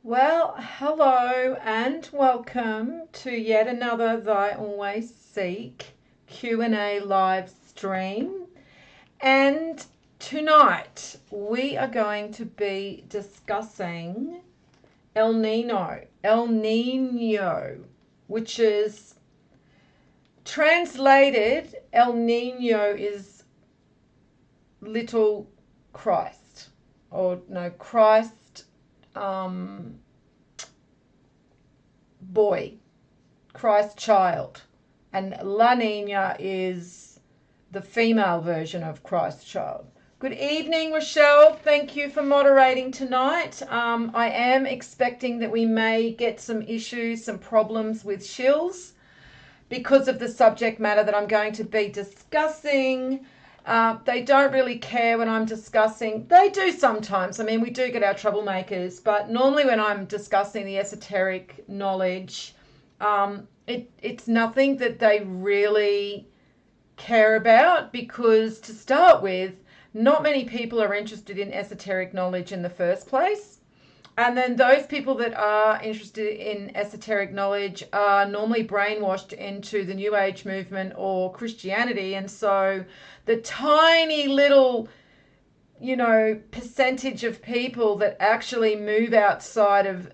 Well, hello and welcome to yet another Thyalwaysseek Q&A live stream. And tonight we are going to be discussing El Nino, which is translated, El Nino is little Christ, or no, Christ boy, Christ child, and La Nina is the female version of Christ child. Good evening, Rochelle. Thank you for moderating tonight. I am expecting that we may get some issues, some problems with shills because of the subject matter that I'm going to be discussing. They don't really care when I'm discussing. They do sometimes. I mean, we do get our troublemakers, but normally when I'm discussing the esoteric knowledge, it's nothing that they really care about, because to start with, not many people are interested in esoteric knowledge in the first place. And then those people that are interested in esoteric knowledge are normally brainwashed into the New Age movement or Christianity. And so the tiny little, percentage of people that actually move outside of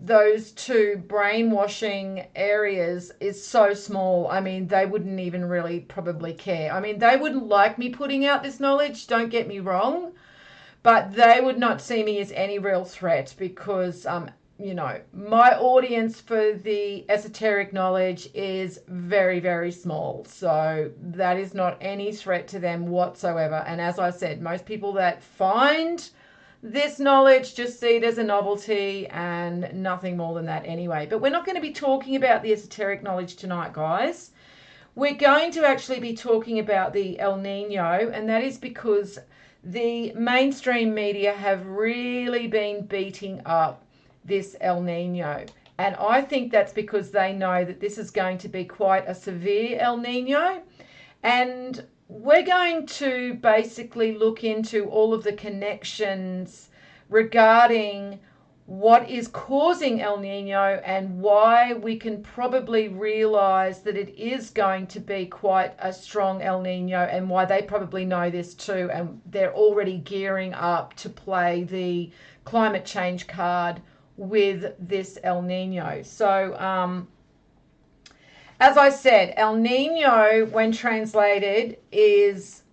those two brainwashing areas is so small. I mean, they wouldn't even really probably care. I mean, they wouldn't like me putting out this knowledge, don't get me wrong, but they would not see me as any real threat, because my audience for the esoteric knowledge is very, very small. So that is not any threat to them whatsoever. And as I said, most people that find this knowledge just see it as a novelty and nothing more than that anyway. But we're not going to be talking about the esoteric knowledge tonight, guys. We're going to actually be talking about the El Nino, and that is because the mainstream media have really been beating up this El Nino. And I think that's because they know that this is going to be quite a severe El Nino. And we're going to basically look into all of the connections regarding what is causing El Nino and why we can probably realize that it is going to be quite a strong El Nino, and why they probably know this too, and they're already gearing up to play the climate change card with this El Nino. So as I said, El Nino, when translated, is,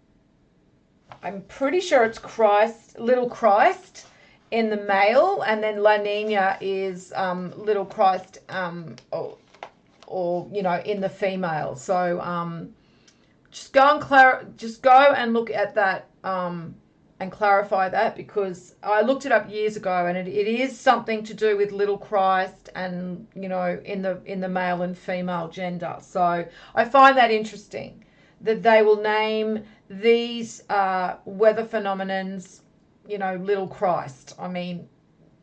I'm pretty sure it's Christ, little Christ in the male, and then La Nina is little Christ, or in the female. So just go and look at that and clarify that, because I looked it up years ago, and it is something to do with little Christ, and in the male and female gender. So I find that interesting that they will name these weather phenomenons little Christ. I mean,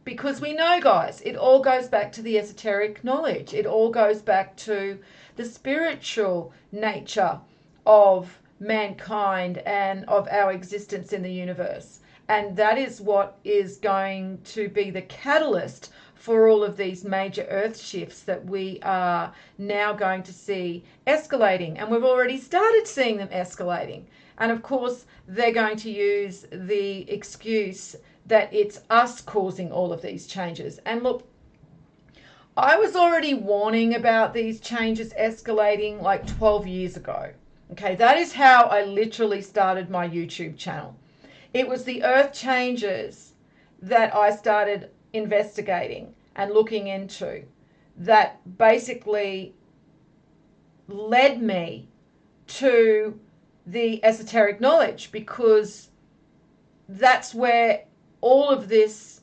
because we know, guys, it all goes back to the esoteric knowledge. It all goes back to the spiritual nature of mankind and of our existence in the universe. And that is what is going to be the catalyst for all of these major earth shifts that we are now going to see escalating. And we've already started seeing them escalating. And of course, they're going to use the excuse that it's us causing all of these changes. And look, I was already warning about these changes escalating like 12 years ago. Okay, that is how I literally started my YouTube channel. It was the earth changes that I started investigating and looking into that basically led me to the esoteric knowledge, because that's where all of this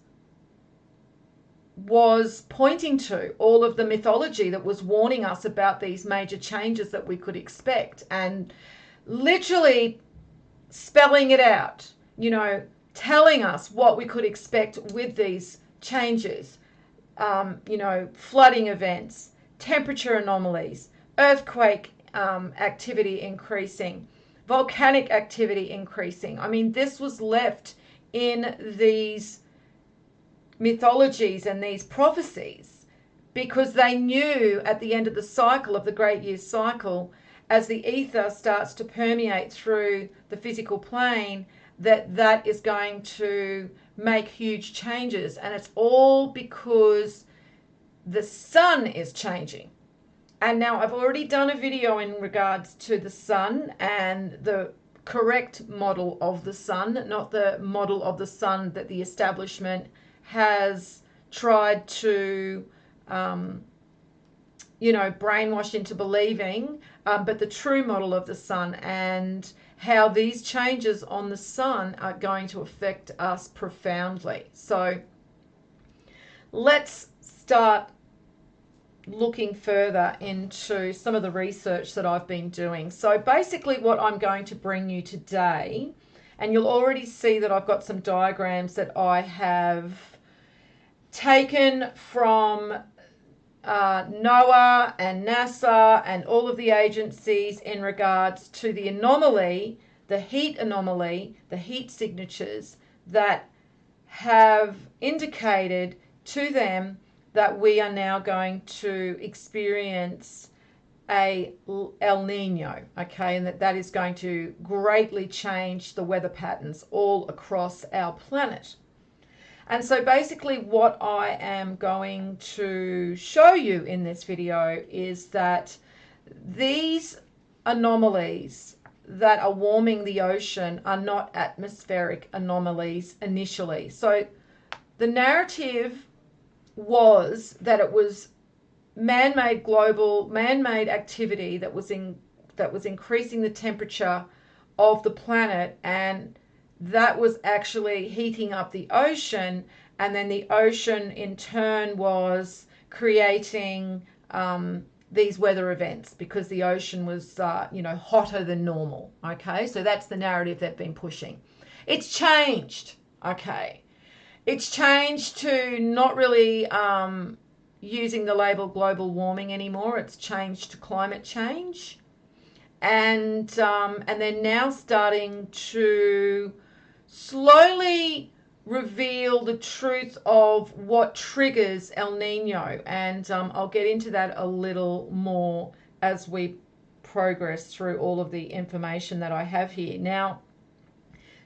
was pointing to, all of the mythology that was warning us about these major changes that we could expect, and literally spelling it out, telling us what we could expect with these changes, flooding events, temperature anomalies, earthquake activity increasing, volcanic activity increasing. I mean, this was left in these mythologies and these prophecies, because they knew at the end of the cycle, of the great year cycle, as the ether starts to permeate through the physical plane, that that is going to make huge changes. And it's all because the sun is changing. And now I've already done a video in regards to the sun and the correct model of the sun, not the model of the sun that the establishment has tried to, brainwash into believing, but the true model of the sun, and how these changes on the sun are going to affect us profoundly. So let's start looking further into some of the research that I've been doing. So basically what I'm going to bring you today, and you'll already see that I've got some diagrams that I have taken from NOAA and NASA and all of the agencies in regards to the anomaly, the heat signatures that have indicated to them that we are now going to experience a El Nino, okay, and that is going to greatly change the weather patterns all across our planet. And so basically what I am going to show you in this video is that these anomalies that are warming the ocean are not atmospheric anomalies initially. So the narrative was that it was man-made activity that was increasing the temperature of the planet, and that was actually heating up the ocean, and then the ocean in turn was creating these weather events because the ocean was hotter than normal. Okay, so that's the narrative they've been pushing. It's changed. Okay, it's changed to not really using the label global warming anymore. It's changed to climate change, and they're now starting to slowly reveal the truth of what triggers El Nino, and I'll get into that a little more as we progress through all of the information that I have here. Now,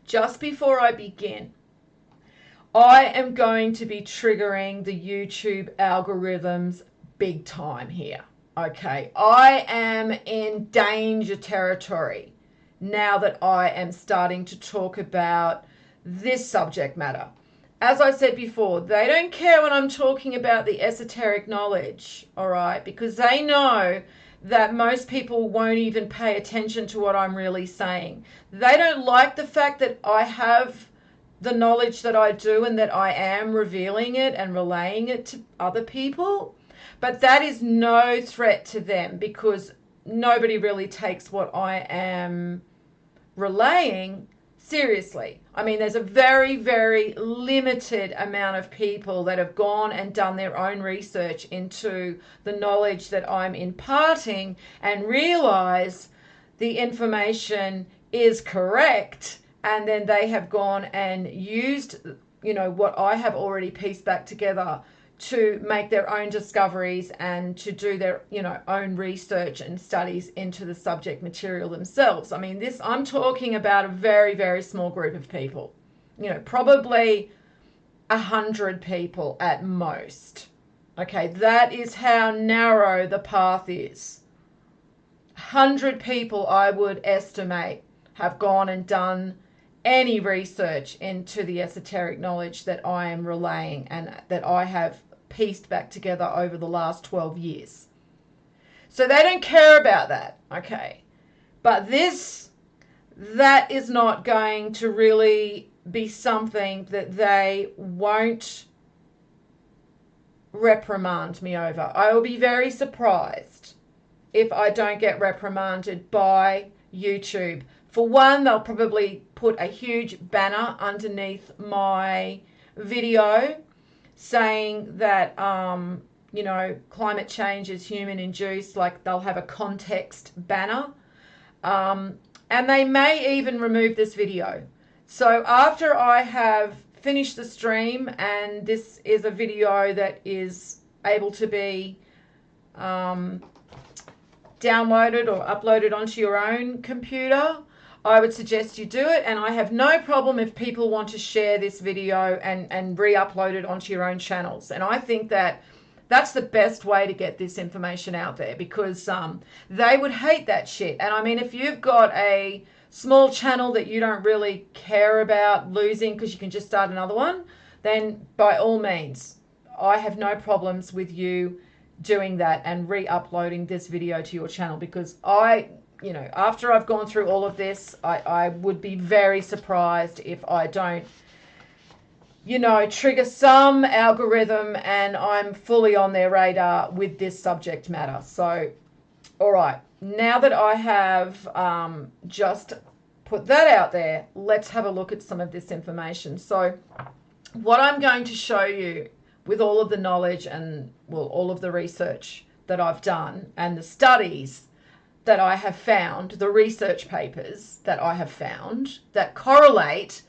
just before I begin, I am going to be triggering the YouTube algorithms big time here. Okay, I am in danger territory now that I am starting to talk about this subject matter. As I said before, they don't care when I'm talking about the esoteric knowledge, all right, because they know that most people won't even pay attention to what I'm really saying. They don't like the fact that I have the knowledge that I do and that I am revealing it and relaying it to other people, but that is no threat to them because nobody really takes what I am relaying seriously. I mean, there's a very, very limited amount of people that have gone and done their own research into the knowledge that I'm imparting and realize the information is correct, and then they have gone and used, what I have already pieced back together to make their own discoveries and to do their, own research and studies into the subject material themselves. I mean, I'm talking about a very, very small group of people, probably 100 people at most. Okay, that is how narrow the path is. 100 people, I would estimate, have gone and done any research into the esoteric knowledge that I am relaying and that I have pieced back together over the last 12 years. So they don't care about that, okay? But that is not going to really be something that they won't reprimand me over. I will be very surprised if I don't get reprimanded by YouTube. For one, they'll probably put a huge banner underneath my video saying that, climate change is human induced, like they'll have a context banner. And they may even remove this video. So after I have finish the stream and this is a video that is able to be downloaded or uploaded onto your own computer, I would suggest you do it. And I have no problem if people want to share this video and re-upload it onto your own channels. And I think that that's the best way to get this information out there, because they would hate that shit. And I mean, if you've got a small channel that you don't really care about losing because you can just start another one, then by all means, I have no problems with you doing that and re-uploading this video to your channel, because after I've gone through all of this, I would be very surprised if I don't, trigger some algorithm and I'm fully on their radar with this subject matter. So, all right, now that I have just put that out there, let's have a look at some of this information. So what I'm going to show you, with all of the knowledge and, all of the research that I've done and the studies that I have found, the research papers that I have found that correlate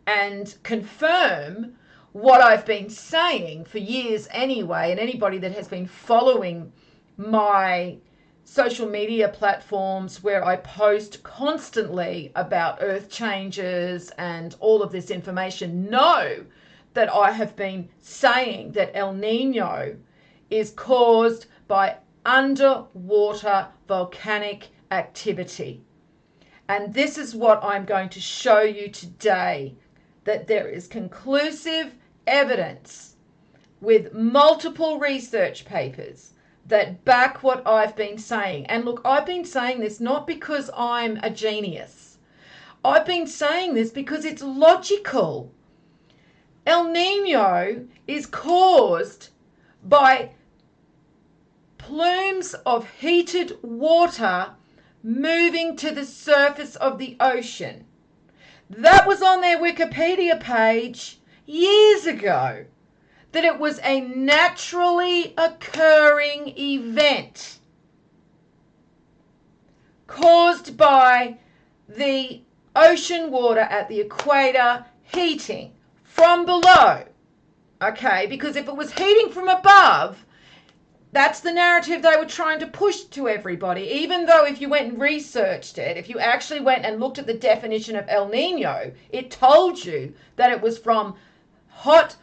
and confirm what I've been saying for years anyway, and anybody that has been following my social media platforms where I post constantly about earth changes and all of this information know that I have been saying that El Nino is caused by underwater volcanic activity. And this is what I'm going to show you today, that there is conclusive evidence with multiple research papers that back what I've been saying. And look, I've been saying this not because I'm a genius. I've been saying this because it's logical. El Nino is caused by plumes of heated water moving to the surface of the ocean. That was on their Wikipedia page years ago, that it was a naturally occurring event caused by the ocean water at the equator heating from below. Okay, because if it was heating from above, that's the narrative they were trying to push to everybody, even though if you went and researched it, if you actually went and looked at the definition of El Nino, it told you that it was from hot,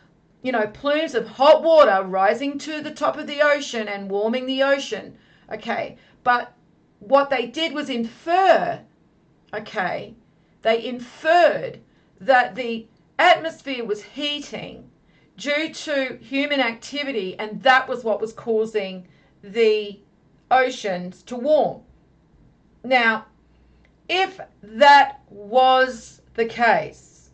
plumes of hot water rising to the top of the ocean and warming the ocean. Okay, but what they did was infer, they inferred that the atmosphere was heating due to human activity, and that was what was causing the oceans to warm. Now, if that was the case,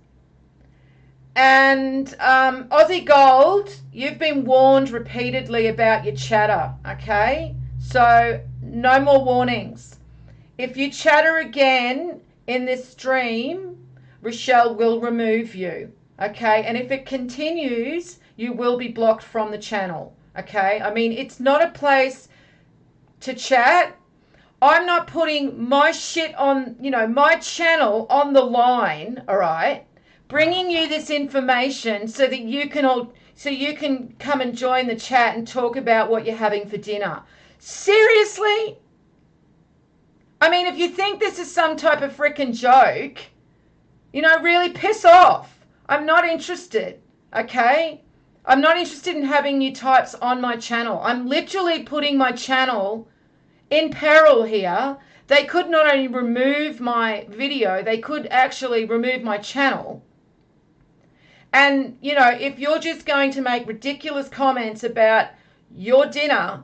and Aussie Gold, you've been warned repeatedly about your chatter, okay? So no more warnings. If you chatter again in this stream, Rochelle will remove you, okay? And if it continues, you will be blocked from the channel, okay? I mean, it's not a place to chat. I'm not putting my shit on, my channel on the line, all right? Bringing you this information so that you can come and join the chat and talk about what you're having for dinner. Seriously? I mean, if you think this is some type of freaking joke, really piss off. I'm not interested, okay? I'm not interested in having you types on my channel. I'm literally putting my channel in peril here. They could not only remove my video, they could actually remove my channel. And, if you're just going to make ridiculous comments about your dinner,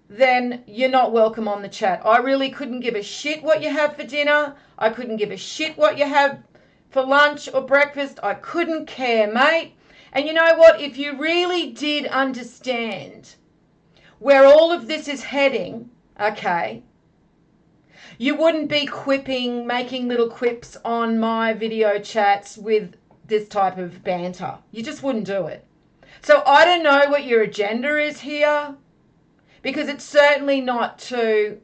then you're not welcome on the chat. I really couldn't give a shit what you have for dinner. I couldn't give a shit what you have for lunch or breakfast. I couldn't care, mate. And you know what? If you really did understand where all of this is heading, okay, you wouldn't be making little quips on my video chats with this type of banter. You just wouldn't do it. So I don't know what your agenda is here, because it's certainly not to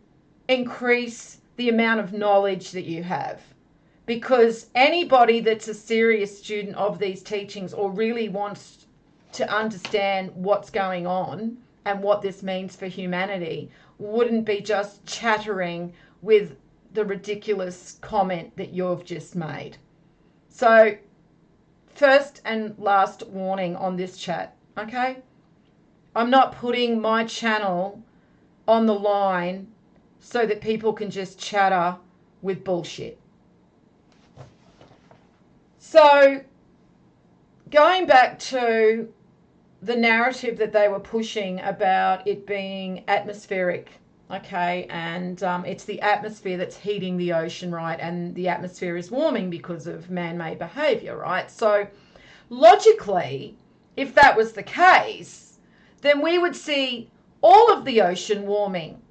increase the amount of knowledge that you have. because anybody that's a serious student of these teachings or really wants to understand what's going on and what this means for humanity wouldn't be just chattering with the ridiculous comment that you've just made. So, first and last warning on this chat, okay? I'm not putting my channel on the line so that people can just chatter with bullshit. So, going back to the narrative that they were pushing about it being atmospheric, okay, and it's the atmosphere that's heating the ocean, right, and the atmosphere is warming because of man-made behaviour, right? So, logically, if that was the case, then we would see all of the ocean warming,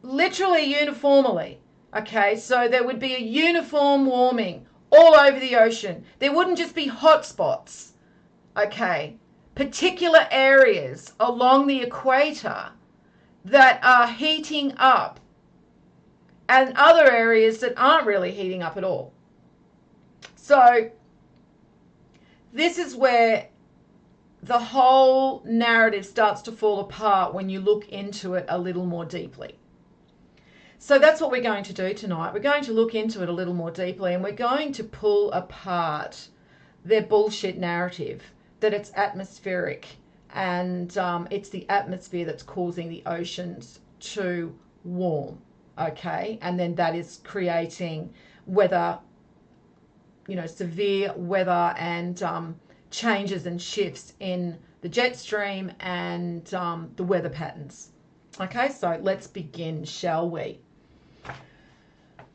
literally uniformly, okay? So there would be a uniform warming all over the ocean. There wouldn't just be hot spots, okay? Particular areas along the equator that are heating up and other areas that aren't really heating up at all. So this is where the whole narrative starts to fall apart when you look into it a little more deeply. So that's what we're going to do tonight. We're going to look into it a little more deeply, and we're going to pull apart their bullshit narrative that it's atmospheric and it's the atmosphere that's causing the oceans to warm, okay? And then that is creating weather, severe weather and changes and shifts in the jet stream and the weather patterns. Okay, so let's begin, shall we?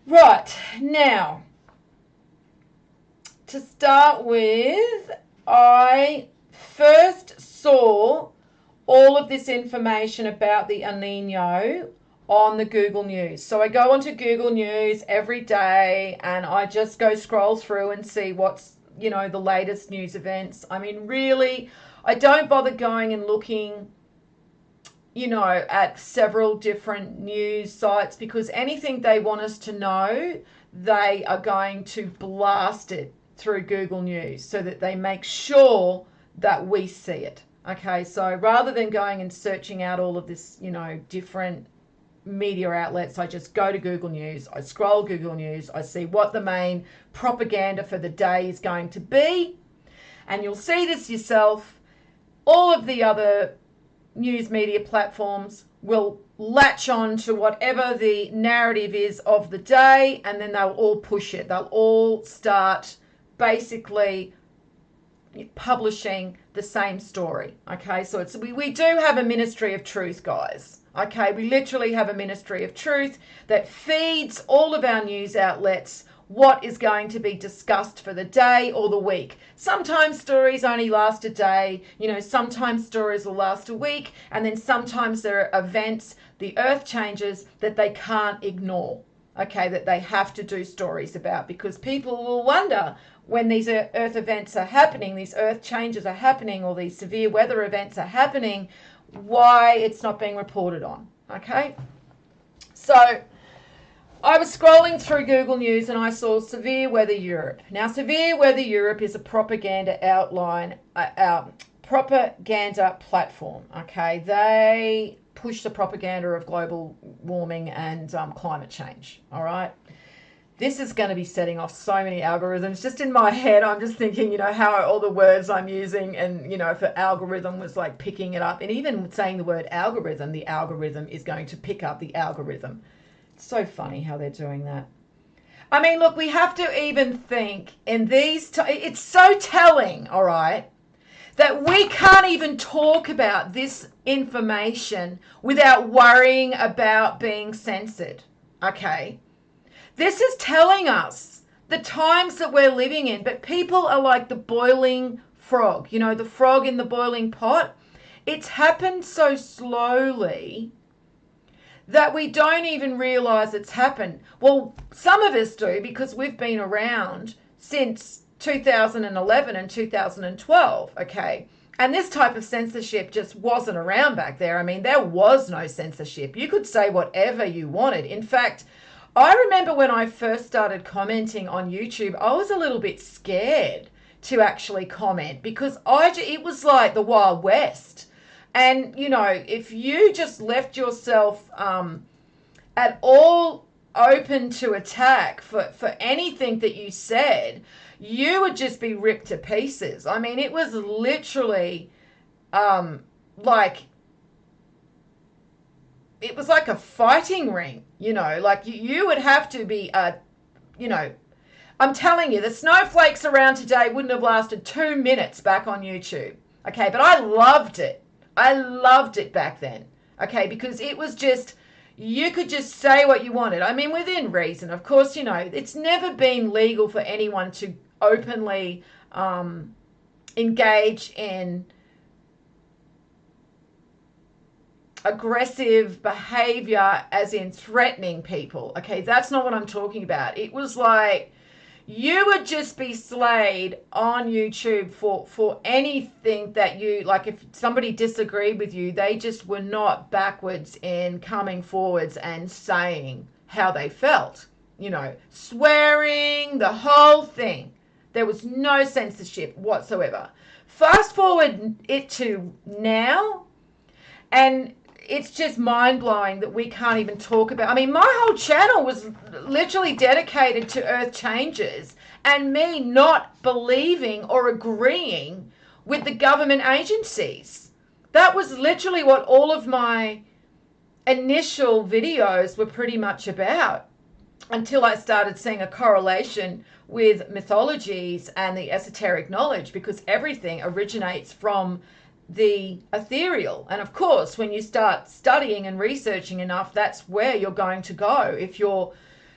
Right, now, to start with, I first saw all of this information about the El Nino on the Google News. So I go onto Google News every day and I just go scroll through and see what's, the latest news events. I mean, really, I don't bother going and looking at several different news sites, because anything they want us to know, they are going to blast it through Google News so that they make sure that we see it. Okay, so rather than going and searching out all of this, different media outlets, I just go to Google News, I scroll Google News, I see what the main propaganda for the day is going to be, and you'll see this yourself. All of the other news media platforms will latch on to whatever the narrative is of the day, and then they'll all push it. They'll all start basically publishing the same story. Okay, so we do have a ministry of truth, guys. Okay, we literally have a ministry of truth that feeds all of our news outlets what is going to be discussed for the day or the week. Sometimes stories only last a day, sometimes stories will last a week, and then sometimes there are events, the earth changes that they can't ignore, okay, that they have to do stories about, because people will wonder when these earth events are happening, these earth changes are happening, or these severe weather events are happening, why it's not being reported on, okay? So I was scrolling through Google News and I saw Severe Weather Europe. Now, Severe Weather Europe is a propaganda propaganda platform, okay? They push the propaganda of global warming and climate change, all right? This is going to be setting off so many algorithms. Just in my head, I'm just thinking, how all the words I'm using, and, if an algorithm was like picking it up, and even saying the word algorithm, the algorithm is going to pick up the algorithm. It's so funny how they're doing that. I mean, look, we have to even think in these, it's so telling, all right, that we can't even talk about this information without worrying about being censored, okay? This is telling us the times that we're living in, but people are like the boiling frog, the frog in the boiling pot. It's happened so slowly that we don't even realize it's happened. Well, some of us do, because we've been around since 2011 and 2012, okay? And this type of censorship just wasn't around back there. I mean, there was no censorship. You could say whatever you wanted. In fact, I remember when I first started commenting on YouTube, I was a little bit scared to actually comment because it was like the Wild West. And, you know, if you just left yourself at all open to attack for anything that you said, you would just be ripped to pieces. I mean, it was literally like it was like a fighting ring, you know, like you would have to be you know, I'm telling you, the snowflakes around today wouldn't have lasted 2 minutes back on YouTube. Okay, but I loved it. I loved it back then. Okay, because it was just, you could just say what you wanted. I mean, within reason. Of course, you know, it's never been legal for anyone to openly engage in aggressive behavior as in threatening people. Okay, that's not what I'm talking about. It was like you would just be slayed on YouTube for anything that you like. If somebody disagreed with you, they just were not backwards in coming forwards and saying how they felt, you know, swearing, the whole thing. There was no censorship whatsoever. Fast forward it to now, and it's just mind-blowing that we can't even talk about. I mean, my whole channel was literally dedicated to earth changes and me not believing or agreeing with the government agencies. That was literally what all of my initial videos were pretty much about, until I started seeing a correlation with mythologies and the esoteric knowledge, because everything originates from the ethereal. And of course, when you start studying and researching enough, that's where you're going to go if you're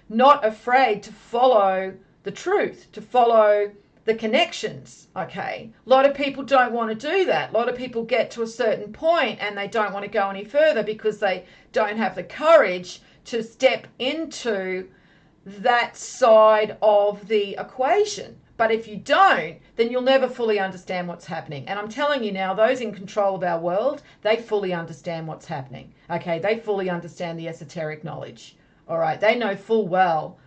not afraid to follow the truth, to follow the connections. Okay, a lot of people don't want to do that. A lot of people get to a certain point and they don't want to go any further because they don't have the courage to step into that side of the equation. But if you don't, then you'll never fully understand what's happening. And I'm telling you now, those in control of our world, they fully understand what's happening. Okay, they fully understand the esoteric knowledge. All right, they know full well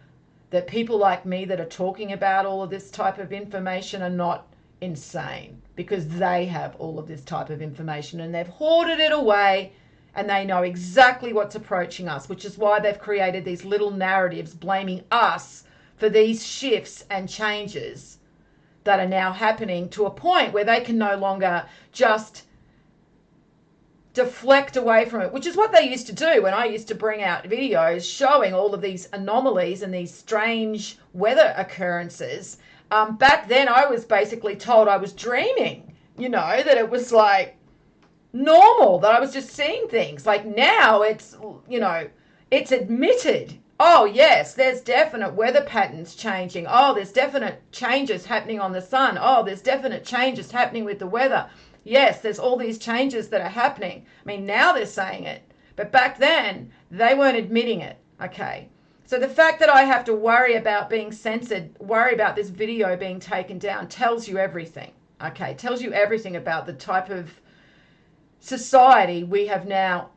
that people like me that are talking about all of this type of information are not insane, because they have all of this type of information and they've hoarded it away, and they know exactly what's approaching us, which is why they've created these little narratives blaming us for these shifts and changes that are now happening, to a point where they can no longer just deflect away from it, which is what they used to do when I used to bring out videos showing all of these anomalies and these strange weather occurrences. Back then I was basically told I was dreaming, you know, that it was like normal, that I was just seeing things. Like now it's, you know, it's admitted. Oh, yes, there's definite weather patterns changing. Oh, there's definite changes happening on the sun. Oh, there's definite changes happening with the weather. Yes, there's all these changes that are happening. I mean, now they're saying it. But back then, they weren't admitting it. Okay. So the fact that I have to worry about being censored, worry about this video being taken down, tells you everything. Okay. Tells you everything about the type of society we have now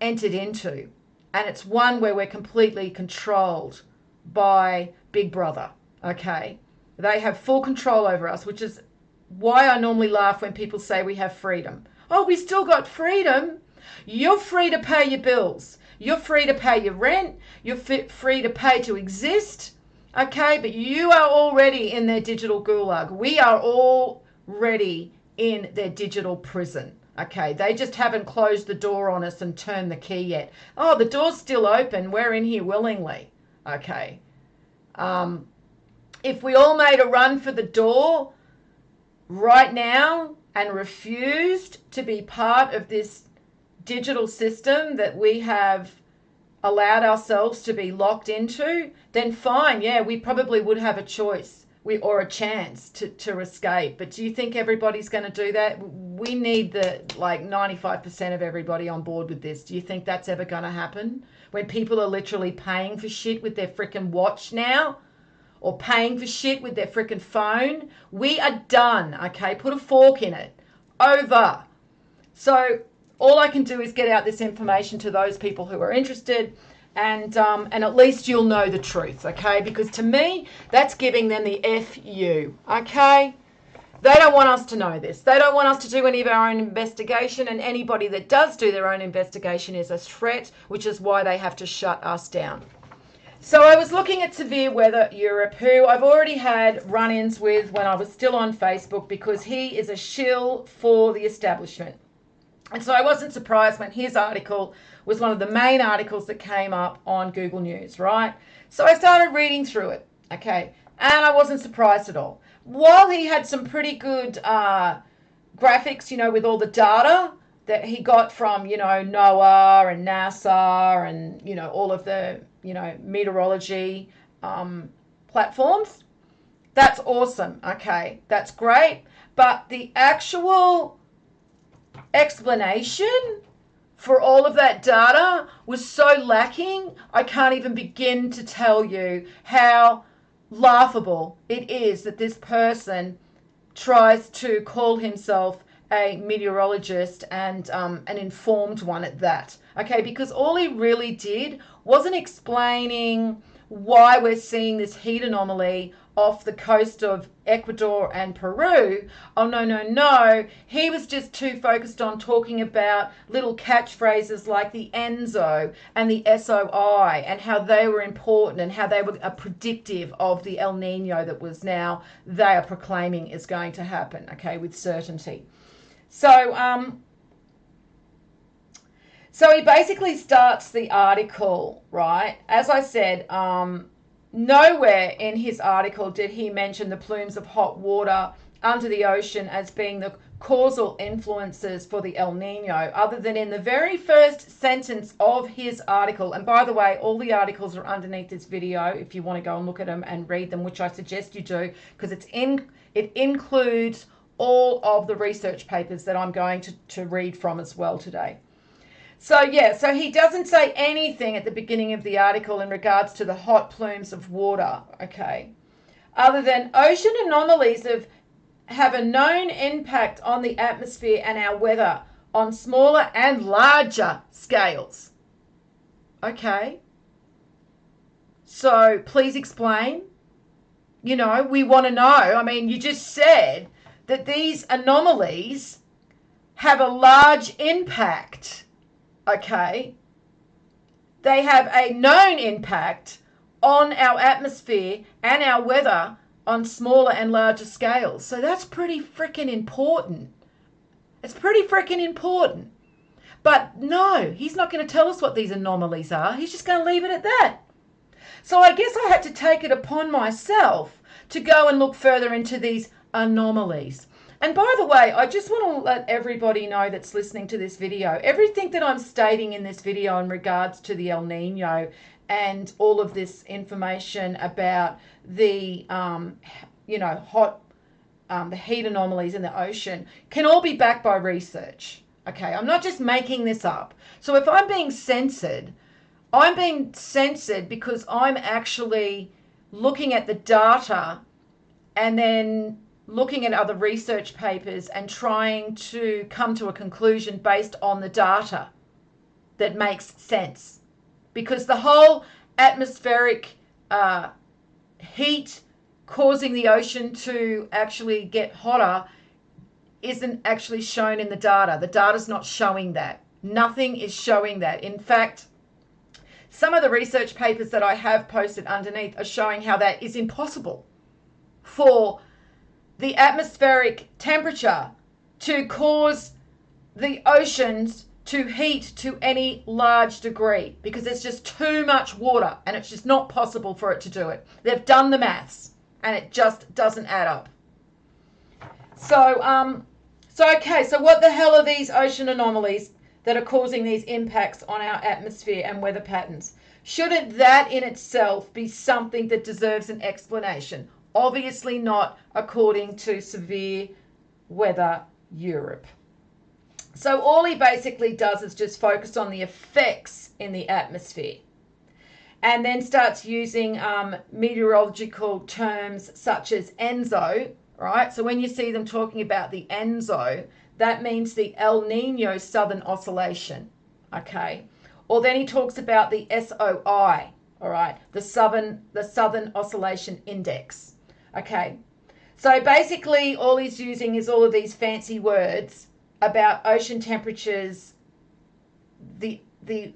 entered into. And it's one where we're completely controlled by Big Brother, okay? They have full control over us, which is why I normally laugh when people say we have freedom. Oh, we still got freedom. You're free to pay your bills. You're free to pay your rent. You're free to pay to exist, okay? But you are already in their digital gulag. We are already in their digital prison. Okay, they just haven't closed the door on us and turned the key yet. Oh, the door's still open. We're in here willingly. Okay. If we all made a run for the door right now and refused to be part of this digital system that we have allowed ourselves to be locked into, then fine, yeah, we probably would have a choice or a chance to escape. But do you think everybody's going to do that? We need the 95% of everybody on board with this. Do you think that's ever going to happen? When people are literally paying for shit with their freaking watch now, or paying for shit with their freaking phone? We are done, okay? Put a fork in it. Over. So all I can do is get out this information to those people who are interested. and at least you'll know the truth, okay? Because to me, that's giving them the FU, okay? They don't want us to know this. They don't want us to do any of our own investigation, and anybody that does do their own investigation is a threat, which is why they have to shut us down. So I was looking at Severe Weather Europe, who I've already had run-ins with when I was still on Facebook, because he is a shill for the establishment. And so I wasn't surprised when his article was one of the main articles that came up on Google News, right? So I started reading through it, okay, and I wasn't surprised at all. While he had some pretty good graphics, you know, with all the data that he got from, you know, NOAA and NASA and, you know, all of the, you know, meteorology platforms, that's awesome, okay, that's great. But the actual explanation for all of that data was so lacking, I can't even begin to tell you how laughable it is that this person tries to call himself a meteorologist and an informed one at that, okay? Because all he really did wasn't explaining why we're seeing this heat anomaly off the coast of Ecuador and Peru. Oh, no. He was just too focused on talking about little catchphrases like the ENSO and the SOI and how they were important and how they were predictive of the El Nino that was now, they are proclaiming is going to happen, okay, with certainty. So he basically starts the article, right? As I said, nowhere in his article did he mention the plumes of hot water under the ocean as being the causal influences for the El Nino, other than in the very first sentence of his article. And by the way, all the articles are underneath this video if you want to go and look at them and read them, which I suggest you do, because it includes all of the research papers that I'm going to read from as well today. So he doesn't say anything at the beginning of the article in regards to the hot plumes of water, okay, other than ocean anomalies have a known impact on the atmosphere and our weather on smaller and larger scales. Okay. So please explain. You know, we want to know. I mean, you just said that these anomalies have a large impact. Okay, they have a known impact on our atmosphere and our weather on smaller and larger scales. So that's pretty freaking important. It's pretty freaking important. But no, he's not going to tell us what these anomalies are. He's just going to leave it at that. So I guess I had to take it upon myself to go and look further into these anomalies. And by the way, I just want to let everybody know that's listening to this video, everything that I'm stating in this video in regards to the El Nino and all of this information about the, the heat anomalies in the ocean can all be backed by research. Okay, I'm not just making this up. So if I'm being censored because I'm actually looking at the data and then looking at other research papers and trying to come to a conclusion based on the data that makes sense. Because the whole atmospheric heat causing the ocean to actually get hotter isn't actually shown in the data. The data's not showing that. Nothing is showing that. In fact, some of the research papers that I have posted underneath are showing how that is impossible for the atmospheric temperature to cause the oceans to heat to any large degree, because there's just too much water and it's just not possible for it to do it. They've done the maths and it just doesn't add up. So what the hell are these ocean anomalies that are causing these impacts on our atmosphere and weather patterns? Shouldn't that in itself be something that deserves an explanation? Obviously not, according to Severe Weather Europe. So all he basically does is just focus on the effects in the atmosphere and then starts using meteorological terms such as ENSO, right? So when you see them talking about the ENSO, that means the El Nino Southern Oscillation, okay? Or then he talks about the SOI, all right, the Southern Oscillation Index. Okay. So basically all he's using is all of these fancy words about ocean temperatures, the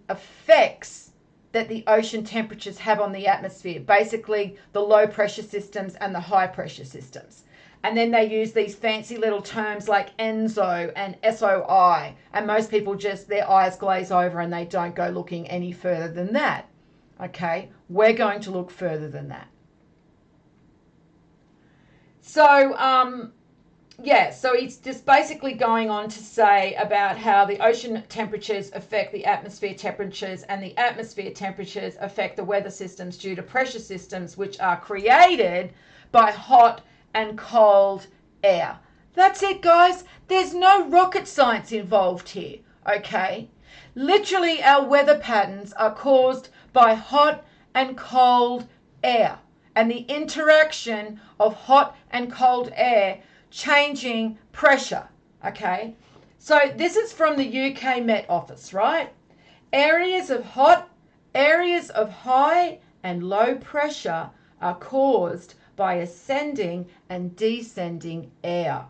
effects that the ocean temperatures have on the atmosphere, basically the low pressure systems and the high pressure systems. And then they use these fancy little terms like ENSO and SOI, and most people just, their eyes glaze over and they don't go looking any further than that. Okay, we're going to look further than that. So, yeah, so he's just basically going on to say about how the ocean temperatures affect the atmosphere temperatures, and the atmosphere temperatures affect the weather systems due to pressure systems which are created by hot and cold air. That's it, guys. There's no rocket science involved here, okay? Literally, our weather patterns are caused by hot and cold air, and the interaction of hot and cold air changing pressure, okay? So this is from the UK Met Office, right? Areas of high and low pressure are caused by ascending and descending air.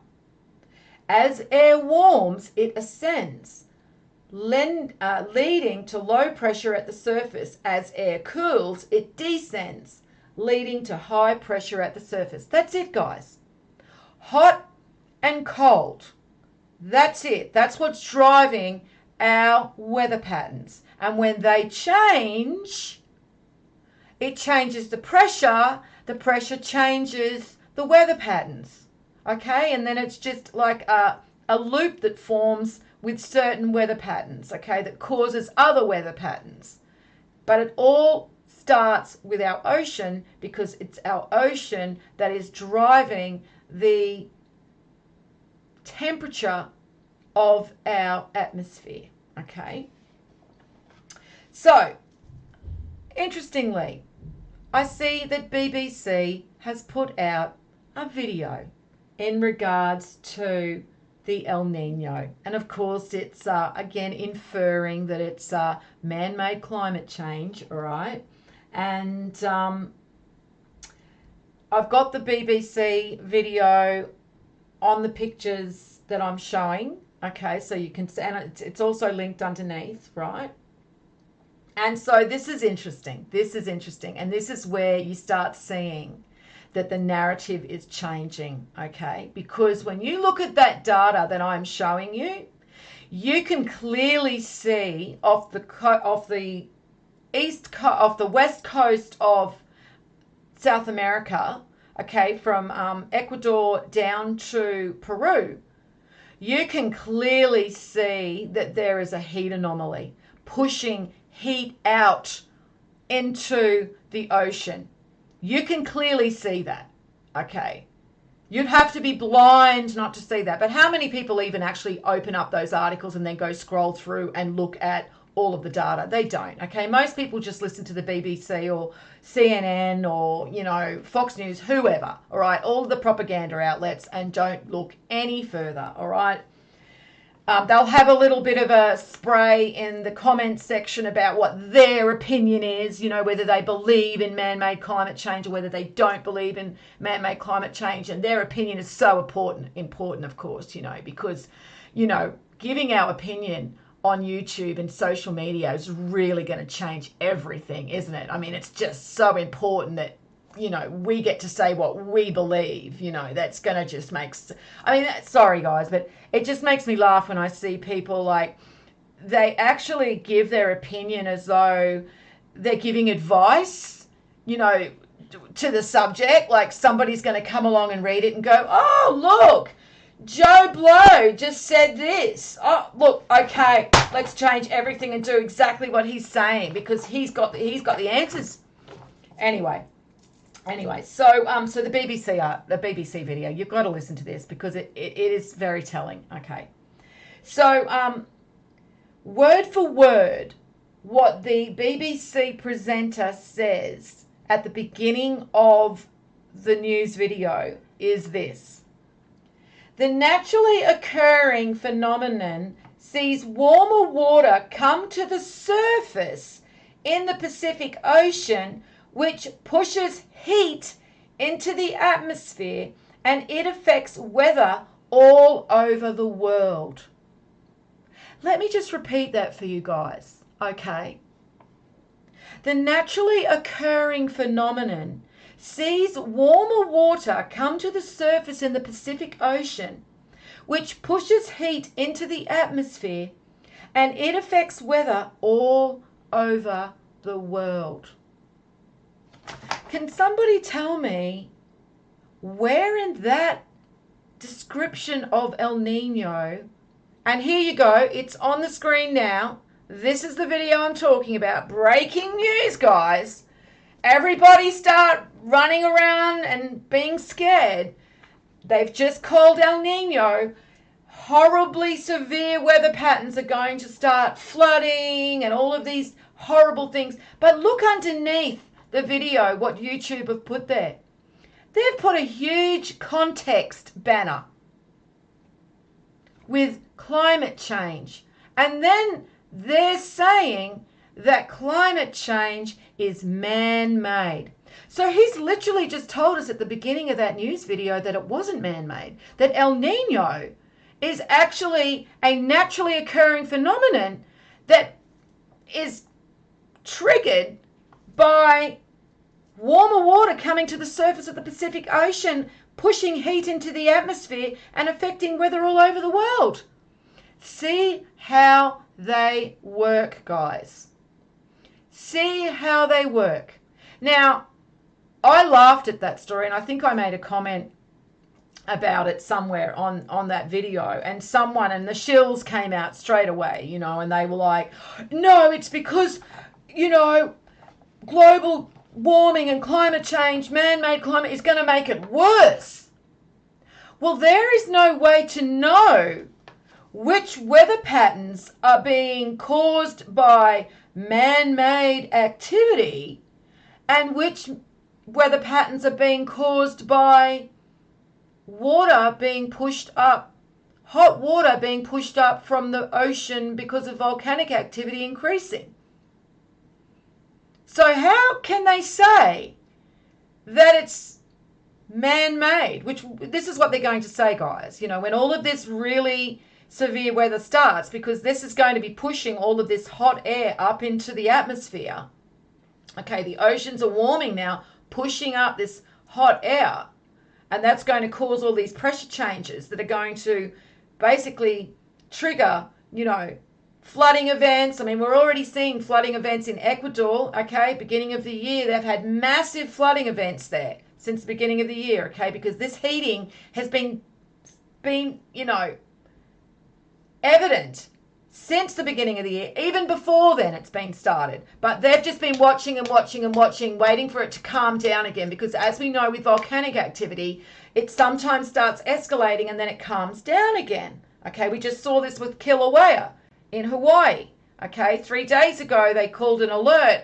As air warms, it ascends, leading to low pressure at the surface. As air cools, it descends, leading to high pressure at the surface. That's it, guys. Hot and cold. That's it. That's what's driving our weather patterns. And when they change, it changes the pressure changes the weather patterns. Okay? And then it's just like a loop that forms with certain weather patterns, okay, that causes other weather patterns. But it all starts with our ocean, because it's our ocean that is driving the temperature of our atmosphere, okay? So, interestingly, I see that BBC has put out a video in regards to the El Nino. And of course, it's again inferring that it's man-made climate change, all right? And I've got the BBC video on the pictures that I'm showing, okay? So you can see, and it's also linked underneath, right? And so this is interesting. This is interesting. And this is where you start seeing that the narrative is changing, okay? Because when you look at that data that I'm showing you, you can clearly see off the west coast of South America, okay, from Ecuador down to Peru, you can clearly see that there is a heat anomaly pushing heat out into the ocean. You can clearly see that, okay? You'd have to be blind not to see that. But how many people even actually open up those articles and then go scroll through and look at all of the data? They don't, okay? Most people just listen to the BBC or CNN or, you know, Fox News, whoever, all right? All of the propaganda outlets, and don't look any further, all right? They'll have a little bit of a spray in the comments section about what their opinion is, you know, whether they believe in man-made climate change or whether they don't believe in man-made climate change. And their opinion is so important, of course, you know, because, you know, giving our opinion on YouTube and social media is really going to change everything, isn't it? I mean, it's just so important that, you know, we get to say what we believe, you know. That's going to just make, I mean, sorry guys, but it just makes me laugh when I see people like, they actually give their opinion as though they're giving advice, you know, to the subject. Like somebody's going to come along and read it and go, oh, look, Joe Blow just said this. Oh, look, okay, let's change everything and do exactly what he's saying because he's got the answers. Anyway, so the BBC video, you've got to listen to this because it is very telling. Okay, so word for word, what the BBC presenter says at the beginning of the news video is this: the naturally occurring phenomenon sees warmer water come to the surface in the Pacific Ocean, which pushes heat into the atmosphere, and it affects weather all over the world. Let me just repeat that for you guys, okay? The naturally occurring phenomenon sees warmer water come to the surface in the Pacific Ocean, which pushes heat into the atmosphere, and it affects weather all over the world. Can somebody tell me where in that description of El Nino, and here you go, it's on the screen now. This is the video I'm talking about. Breaking news, guys. Everybody start running around and being scared. They've just called El Nino. Horribly severe weather patterns are going to start, flooding and all of these horrible things. But look underneath the video what YouTube have put there. They've put a huge context banner with climate change. And then they're saying that climate change is man-made. So he's literally just told us at the beginning of that news video that it wasn't man-made, that El Nino is actually a naturally occurring phenomenon that is triggered by warmer water coming to the surface of the Pacific Ocean, pushing heat into the atmosphere and affecting weather all over the world. See how they work, guys. See how they work. Now, I laughed at that story, and I think I made a comment about it somewhere on that video, and someone, and the shills came out straight away, you know, and they were like, no, it's because, you know, global warming and climate change, man-made climate is going to make it worse. Well, there is no way to know which weather patterns are being caused by man-made activity and which weather patterns are being caused by water being pushed up, hot water being pushed up from the ocean because of volcanic activity increasing. So how can they say that it's man-made? Which, this is what they're going to say, guys, you know, when all of this really severe weather starts, because this is going to be pushing all of this hot air up into the atmosphere. Okay, the oceans are warming now, pushing up this hot air, and that's going to cause all these pressure changes that are going to basically trigger, you know, flooding events. I mean, we're already seeing flooding events in Ecuador, okay? Beginning of the year, they've had massive flooding events there since the beginning of the year, okay? Because this heating has been, you know, evident since the beginning of the year. Even before then, it's been started. But they've just been watching and watching and watching, waiting for it to calm down again. Because as we know with volcanic activity, it sometimes starts escalating and then it calms down again. Okay, we just saw this with Kilauea in Hawaii. Okay, 3 days ago, they called an alert,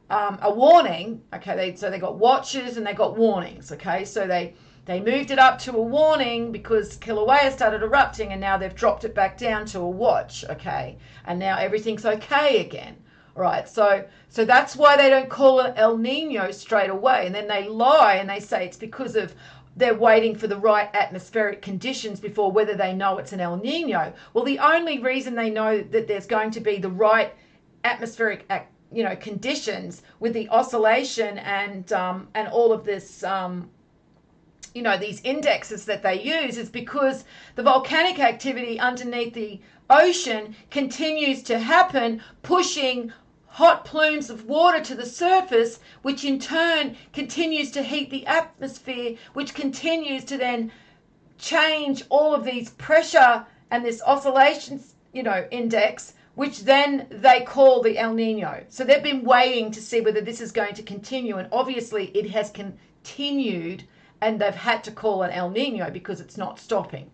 a warning. Okay, so they got watches and they got warnings. Okay, so they moved it up to a warning because Kilauea started erupting, and now they've dropped it back down to a watch, okay? And now everything's okay again. All right, so that's why they don't call it El Nino straight away. And then they lie and they say it's because of they're waiting for the right atmospheric conditions before whether they know it's an El Nino. Well, the only reason they know that there's going to be the right atmospheric, you know, conditions with the oscillation and all of this, you know, these indexes that they use is because the volcanic activity underneath the ocean continues to happen, pushing hot plumes of water to the surface, which in turn continues to heat the atmosphere, which continues to then change all of these pressure and this oscillations, you know, index, which then they call the El Nino. So they've been waiting to see whether this is going to continue, and obviously it has continued, and they've had to call it El Nino because it's not stopping.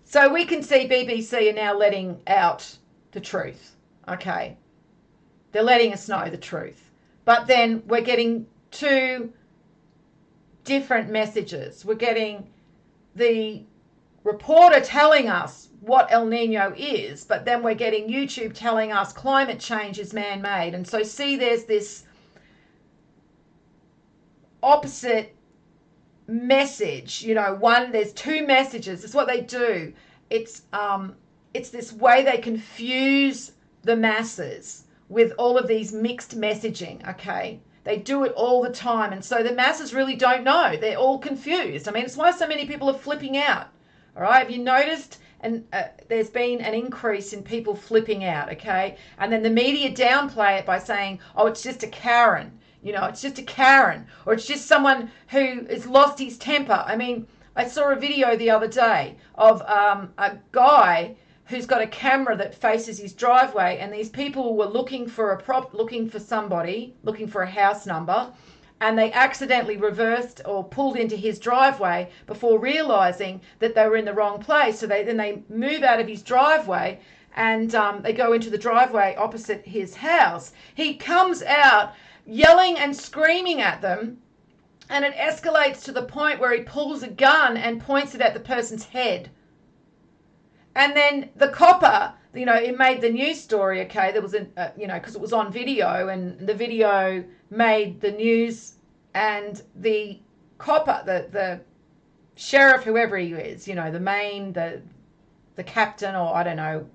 So we can see BBC are now letting out the truth, okay? They're letting us know the truth. But then we're getting two different messages. We're getting the reporter telling us what El Nino is, but then we're getting YouTube telling us climate change is man-made. And so see, there's this opposite message, there's two messages. It's what they do. It's this way they confuse the masses with all of these mixed messaging, okay? They do it all the time, and so the masses really don't know. They're all confused. I mean, it's why so many people are flipping out, all right? Have you noticed? And there's been an increase in people flipping out, okay? And then the media downplay it by saying, oh, it's just a Karen. It's just a Karen, or it's just someone who has lost his temper. I mean, I saw a video the other day of a guy who's got a camera that faces his driveway, and these people were looking for a house number, and they accidentally reversed or pulled into his driveway before realizing that they were in the wrong place. So they move out of his driveway, and they go into the driveway opposite his house. He comes out yelling and screaming at them, and it escalates to the point where he pulls a gun and points it at the person's head. And then the copper, it made the news story, okay? There was because it was on video, and the video made the news, and the copper, the sheriff, whoever he is, the captain, or I don't know,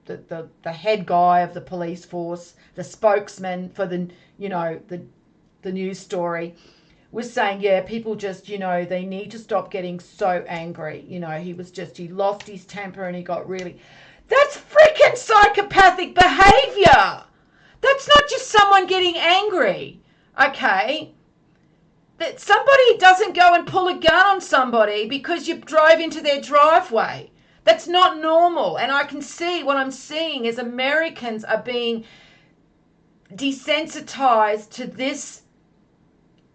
the head guy of the police force, the spokesman for the news story, was saying, yeah, people just, they need to stop getting so angry. He lost his temper, and he got really, that's freaking psychopathic behavior. That's not just someone getting angry, okay? That somebody doesn't go and pull a gun on somebody because you drove into their driveway. That's not normal. And I can see, what I'm seeing is Americans are being desensitized to this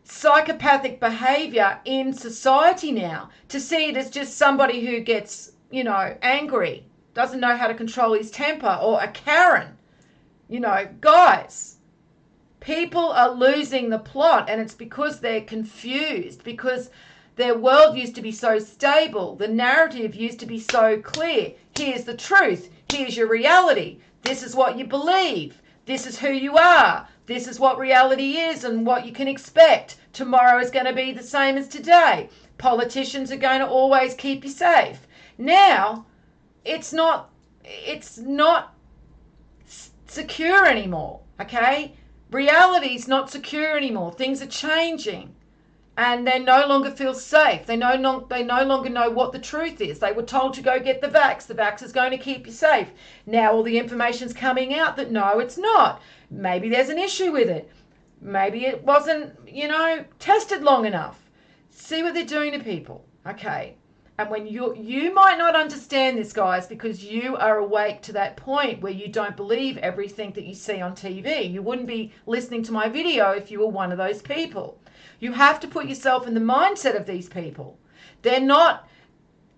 psychopathic behavior in society now, to see it as just somebody who gets, angry, doesn't know how to control his temper, or a Karen. Guys, people are losing the plot, and it's because they're confused, because their world used to be so stable. The narrative used to be so clear. Here's the truth. Here's your reality. This is what you believe. This is who you are. This is what reality is and what you can expect. Tomorrow is going to be the same as today. Politicians are going to always keep you safe. Now, it's not secure anymore, okay? Reality's not secure anymore. Things are changing, and they no longer feel safe. They no longer know what the truth is. They were told to go get the vax. The vax is going to keep you safe. Now all the information's coming out that no, it's not. Maybe there's an issue with it. Maybe it wasn't, tested long enough. See what they're doing to people, okay? And when you might not understand this, guys, because you are awake to that point where you don't believe everything that you see on TV. You wouldn't be listening to my video if you were one of those people. You have to put yourself in the mindset of these people. They're not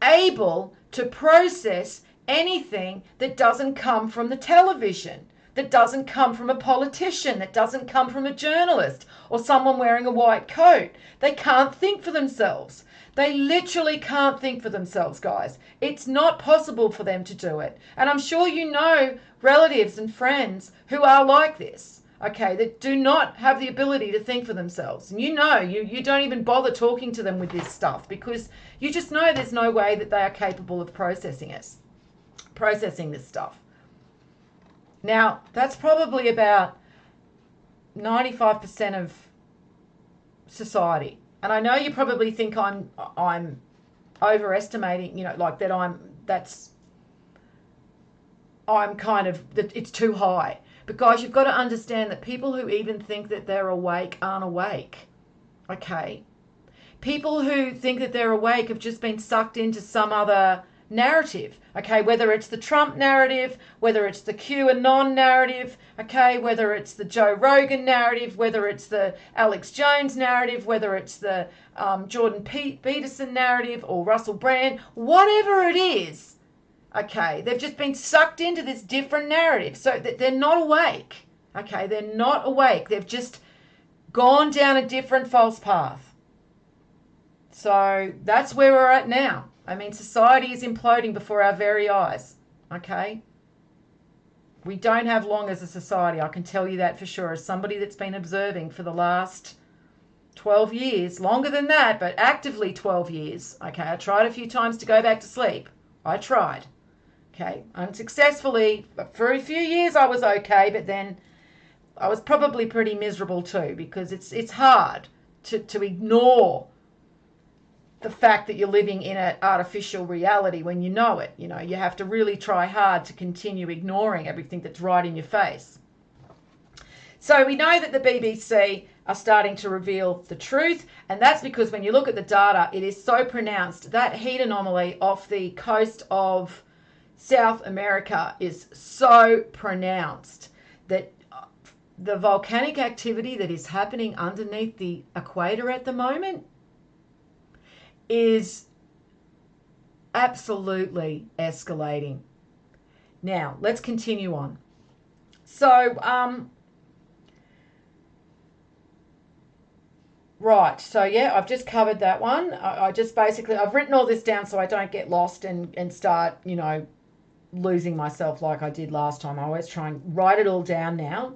able to process anything that doesn't come from the television, that doesn't come from a politician, that doesn't come from a journalist or someone wearing a white coat. They can't think for themselves. They literally can't think for themselves, guys. It's not possible for them to do it. And I'm sure you know relatives and friends who are like this, okay, that do not have the ability to think for themselves. And you don't even bother talking to them with this stuff because you just know there's no way that they are capable of processing this stuff. Now, that's probably about 95% of society. And I know you probably think I'm overestimating, that it's too high. But guys, you've got to understand that people who even think that they're awake aren't awake, okay? People who think that they're awake have just been sucked into some other narrative, okay? Whether it's the Trump narrative, whether it's the QAnon narrative, okay? Whether it's the Joe Rogan narrative, whether it's the Alex Jones narrative, whether it's the Jordan Peterson narrative or Russell Brand, whatever it is, okay, they've just been sucked into this different narrative. So that they're not awake, okay? They're not awake. They've just gone down a different false path. So that's where we're at now, I mean, society is imploding before our very eyes, okay? We don't have long as a society, I can tell you that for sure, as somebody that's been observing for the last 12 years, longer than that, but actively 12 years, okay? I tried a few times to go back to sleep. I tried, okay? Unsuccessfully. For a few years I was okay, but then I was probably pretty miserable too, because it's hard to ignore the fact that you're living in an artificial reality when you know it. You know, you have to really try hard to continue ignoring everything that's right in your face. So we know that the BBC are starting to reveal the truth, and that's because when you look at the data, it is so pronounced. That heat anomaly off the coast of South America is so pronounced that the volcanic activity that is happening underneath the equator at the moment is absolutely escalating. Now, let's continue on. So, right, so yeah, I've just covered that one. I just basically, I've written all this down so I don't get lost and start, you know, losing myself like I did last time. I always try and write it all down now.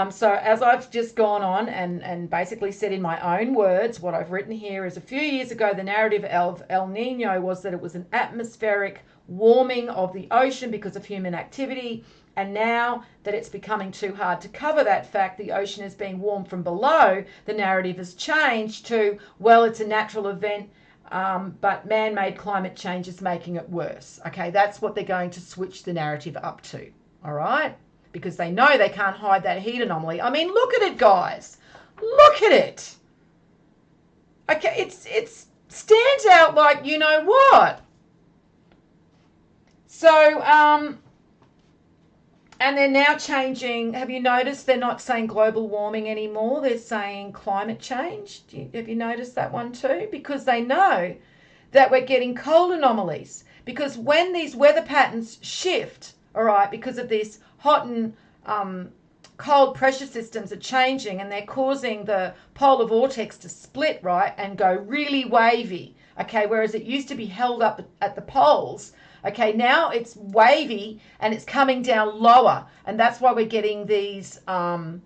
So as I've just gone on and basically said in my own words, what I've written here is a few years ago, the narrative of El Nino was that it was an atmospheric warming of the ocean because of human activity. And now that it's becoming too hard to cover that fact, the ocean is being warmed from below, the narrative has changed to, well, it's a natural event, but man-made climate change is making it worse. Okay, that's what they're going to switch the narrative up to, all right? Because they know they can't hide that heat anomaly. I mean, look at it, guys. Look at it. Okay, it stands out like you know what. So, and they're now changing. Have you noticed they're not saying global warming anymore? They're saying climate change. Have you noticed that one too? Because they know that we're getting cold anomalies. Because when these weather patterns shift, all right, because of this hot and cold pressure systems are changing and they're causing the polar vortex to split, right, and go really wavy, okay, whereas it used to be held up at the poles, okay, now it's wavy and it's coming down lower, and that's why we're getting these cold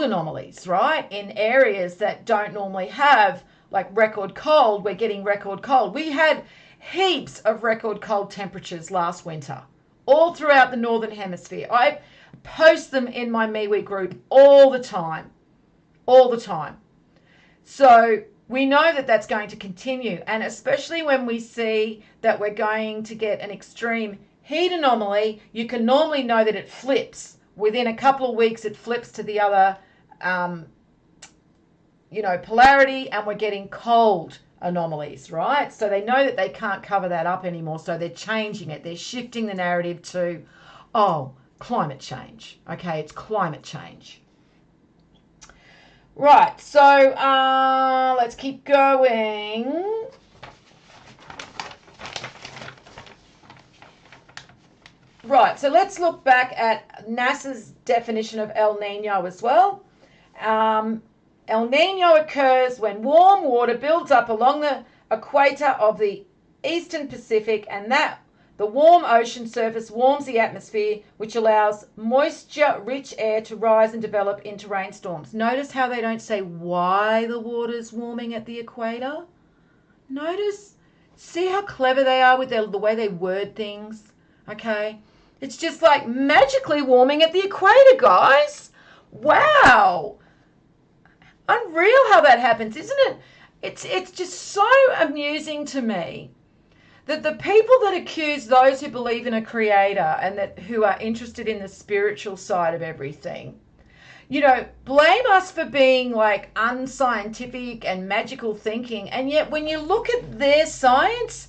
anomalies, right, in areas that don't normally have, like record cold. We're getting record cold. We had heaps of record cold temperatures last winter, all throughout the Northern Hemisphere. I post them in my MeWe group all the time. So we know that that's going to continue, and especially when we see that we're going to get an extreme heat anomaly, you can normally know that it flips. Within a couple of weeks, it flips to the other, polarity, and we're getting cold anomalies, right? So they know that they can't cover that up anymore, so they're changing it. They're shifting the narrative to, oh, climate change. Okay, it's climate change. Right, so let's keep going. Right, so let's look back at NASA's definition of El Nino as well. El Nino occurs when warm water builds up along the equator of the eastern Pacific, and that the warm ocean surface warms the atmosphere, which allows moisture-rich air to rise and develop into rainstorms. Notice how they don't say why the water's warming at the equator? Notice, see how clever they are with the way they word things, okay? It's just like magically warming at the equator, guys. Wow. Unreal how that happens, isn't it? It's just so amusing to me that the people that accuse those who believe in a creator and that who are interested in the spiritual side of everything, blame us for being like unscientific and magical thinking, and yet when you look at their science,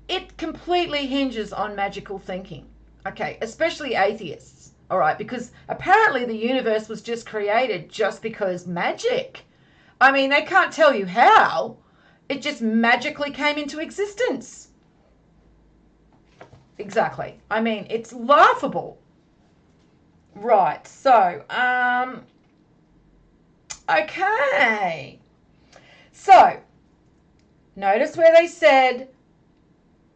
it completely hinges on magical thinking. Okay, especially atheists, all right, because apparently the universe was just created just because magic. I mean, they can't tell you how. It just magically came into existence. Exactly. I mean, it's laughable. Right, so, okay. So, Notice where they said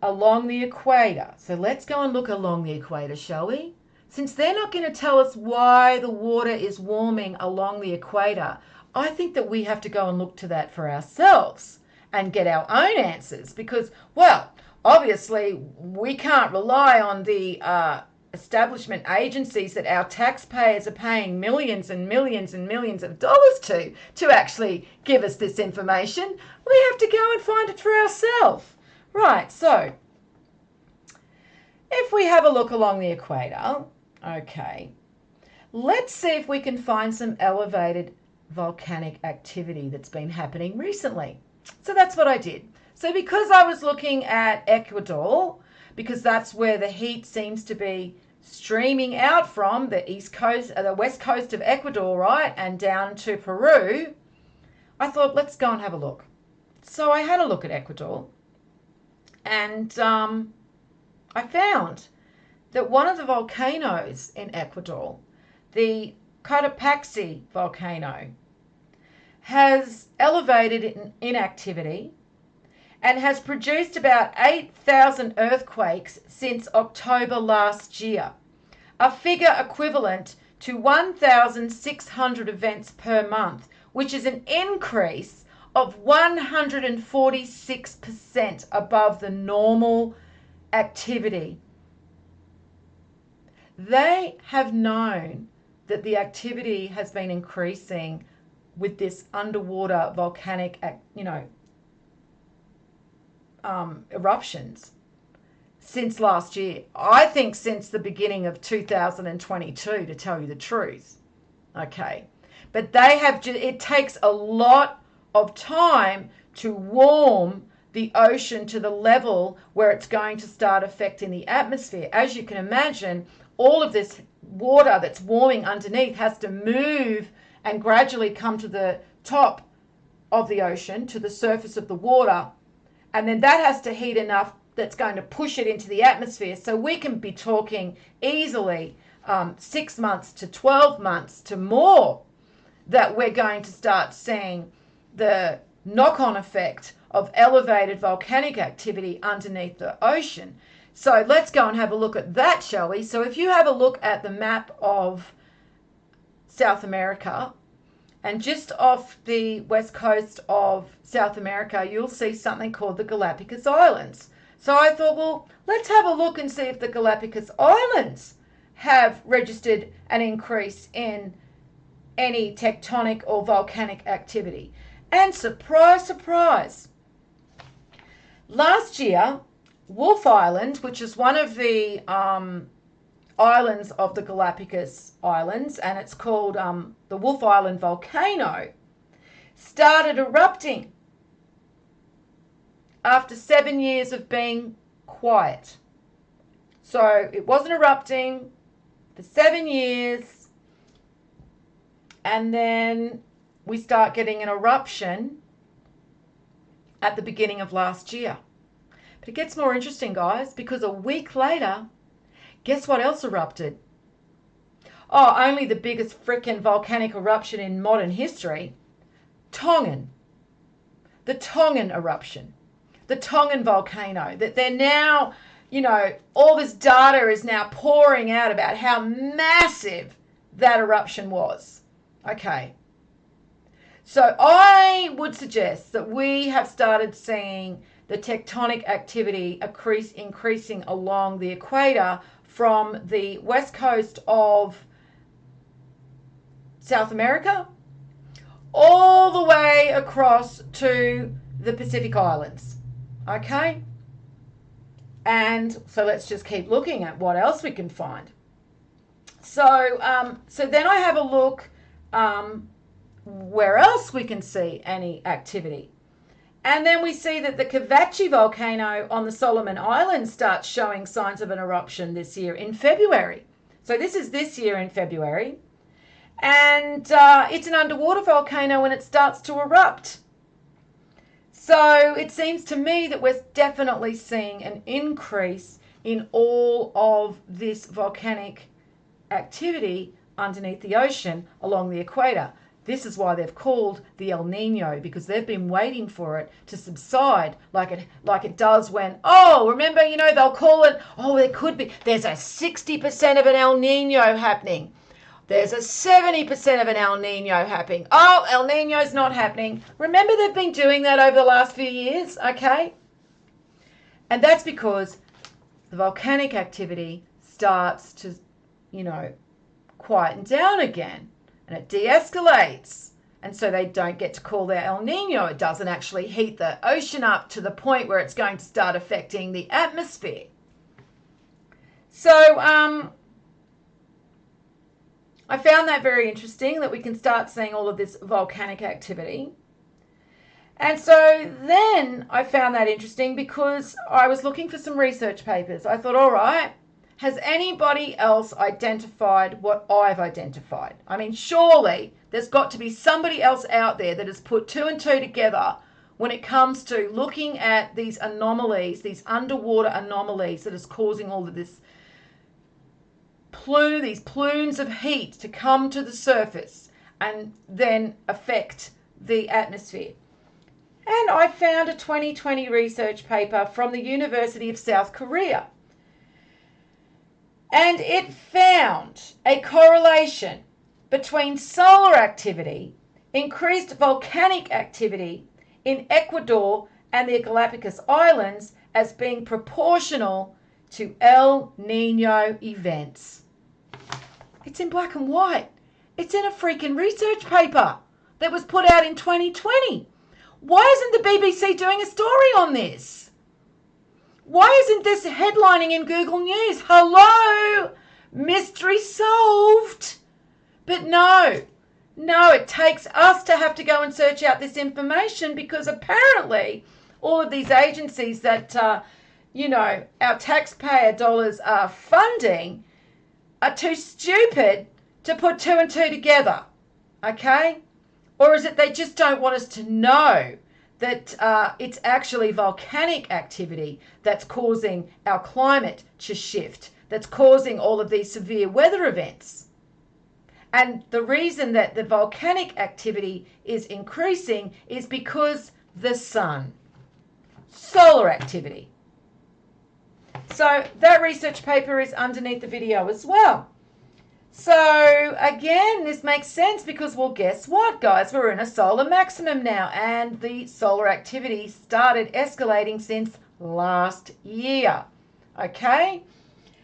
along the equator. So let's go and look along the equator, shall we? Since they're not going to tell us why the water is warming along the equator, I think that we have to go and look to that for ourselves and get our own answers because, well, obviously we can't rely on the establishment agencies that our taxpayers are paying millions and millions and millions of dollars to actually give us this information. We have to go and find it for ourselves. Right, so if we have a look along the equator, okay, let's see if we can find some elevated volcanic activity that's been happening recently. So that's what I did. So because I was looking at Ecuador, because that's where the heat seems to be streaming out from, the east coast, the west coast of Ecuador, right, and down to Peru, I thought, let's go and have a look. So I had a look at Ecuador, and I found that one of the volcanoes in Ecuador, the Cotopaxi volcano, has elevated in activity and has produced about 8,000 earthquakes since October last year, a figure equivalent to 1,600 events per month, which is an increase of 146% above the normal activity. They have known that the activity has been increasing with this underwater volcanic, eruptions since last year. I think since the beginning of 2022, to tell you the truth. Okay. But they have, it takes a lot of time to warm the ocean to the level where it's going to start affecting the atmosphere. As you can imagine, all of this water that's warming underneath has to move and gradually come to the top of the ocean, to the surface of the water. And then that has to heat enough that's going to push it into the atmosphere. So we can be talking easily 6 months to 12 months to more that we're going to start seeing the knock-on effect of elevated volcanic activity underneath the ocean. So let's go and have a look at that, shall we? So if you have a look at the map of South America, and just off the west coast of South America, you'll see something called the Galapagos Islands. So I thought, well, let's have a look and see if the Galapagos Islands have registered an increase in any tectonic or volcanic activity. And surprise, surprise, last year, Wolf Island, which is one of the islands of the Galapagos Islands, and it's called the Wolf Island volcano, started erupting after 7 years of being quiet. So it wasn't erupting for 7 years, and then we start getting an eruption at the beginning of last year. But it gets more interesting, guys, because a week later, guess what else erupted? Oh, only the biggest frickin' volcanic eruption in modern history. Tongan. The Tongan eruption. The Tongan volcano. That they're now, all this data is now pouring out about how massive that eruption was. Okay. So I would suggest that we have started seeing the tectonic activity increasing along the equator from the west coast of South America all the way across to the Pacific Islands. Okay? And so let's just keep looking at what else we can find. So then I have a look where else we can see any activity. And then we see that the Cavachi volcano on the Solomon Islands starts showing signs of an eruption this year in February. So this is this year in February. And it's an underwater volcano and it starts to erupt. So it seems to me that we're definitely seeing an increase in all of this volcanic activity underneath the ocean along the equator. This is why they've called the El Nino, because they've been waiting for it to subside like it does when, remember, they'll call it, there's a 60% of an El Nino happening. There's a 70% of an El Nino happening. Oh, El Nino's not happening. Remember, they've been doing that over the last few years, okay? And that's because the volcanic activity starts to, quieten down again. And it de-escalates. And so they don't get to call their El Nino. It doesn't actually heat the ocean up to the point where it's going to start affecting the atmosphere. So I found that very interesting, that we can start seeing all of this volcanic activity. And so then I found that interesting because I was looking for some research papers. I thought, all right, has anybody else identified what I've identified? I mean, surely there's got to be somebody else out there that has put two and two together when it comes to looking at these anomalies, these underwater anomalies that is causing all of this these plumes of heat to come to the surface and then affect the atmosphere. And I found a 2020 research paper from the University of South Korea. And it found a correlation between solar activity, increased volcanic activity in Ecuador and the Galapagos Islands as being proportional to El Nino events. It's in black and white. It's in a freaking research paper that was put out in 2020. Why isn't the BBC doing a story on this? Why isn't this headlining in Google News? Hello? Mystery solved. But no, it takes us to have to go and search out this information because apparently all of these agencies that, our taxpayer dollars are funding are too stupid to put two and two together, okay? Or is it they just don't want us to know that it's actually volcanic activity that's causing our climate to shift, that's causing all of these severe weather events? And the reason that the volcanic activity is increasing is because the sun, solar activity. So that research paper is underneath the video as well. So again, this makes sense because, well, guess what, guys? We're in a solar maximum now, and the solar activity started escalating since last year, okay?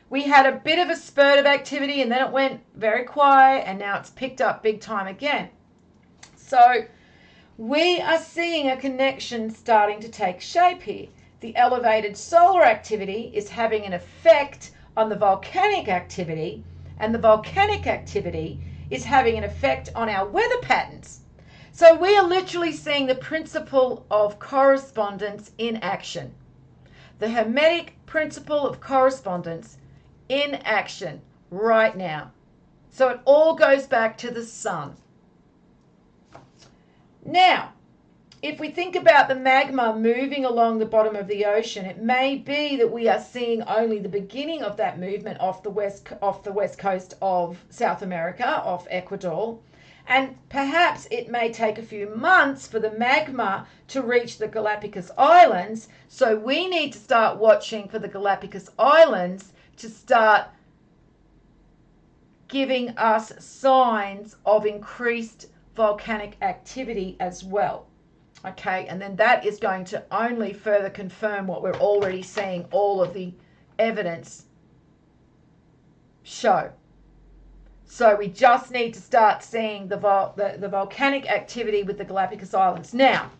We had a bit of a spurt of activity and then it went very quiet and now it's picked up big time again. So we are seeing a connection starting to take shape here. The elevated solar activity is having an effect on the volcanic activity, and the volcanic activity is having an effect on our weather patterns. So we are literally seeing the principle of correspondence in action. The Hermetic principle of correspondence in action right now. So it all goes back to the sun. Now, if we think about the magma moving along the bottom of the ocean, it may be that we are seeing only the beginning of that movement off the west coast of South America, off Ecuador. And perhaps it may take a few months for the magma to reach the Galapagos Islands. So we need to start watching for the Galapagos Islands to start giving us signs of increased volcanic activity as well. Okay, and then that is going to only further confirm what we're already seeing all of the evidence show. So we just need to start seeing the volcanic activity with the Galapagos Islands. Now,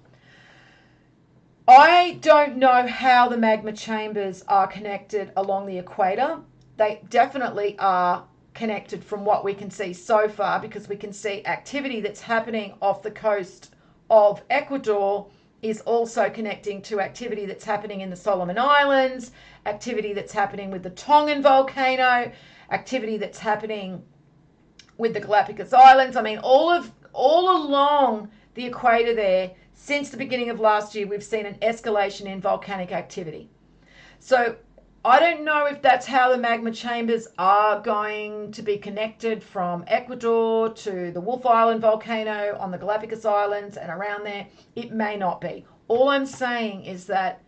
I don't know how the magma chambers are connected along the equator. They definitely are connected from what we can see so far, because we can see activity that's happening off the coast of Ecuador is also connecting to activity that's happening in the Solomon Islands, activity that's happening with the Tongan volcano, activity that's happening with the Galapagos Islands. I mean, all along the equator there, since the beginning of last year, we've seen an escalation in volcanic activity. So I don't know if that's how the magma chambers are going to be connected from Ecuador to the Wolf Island volcano on the Galapagos Islands and around there. It may not be. All I'm saying is that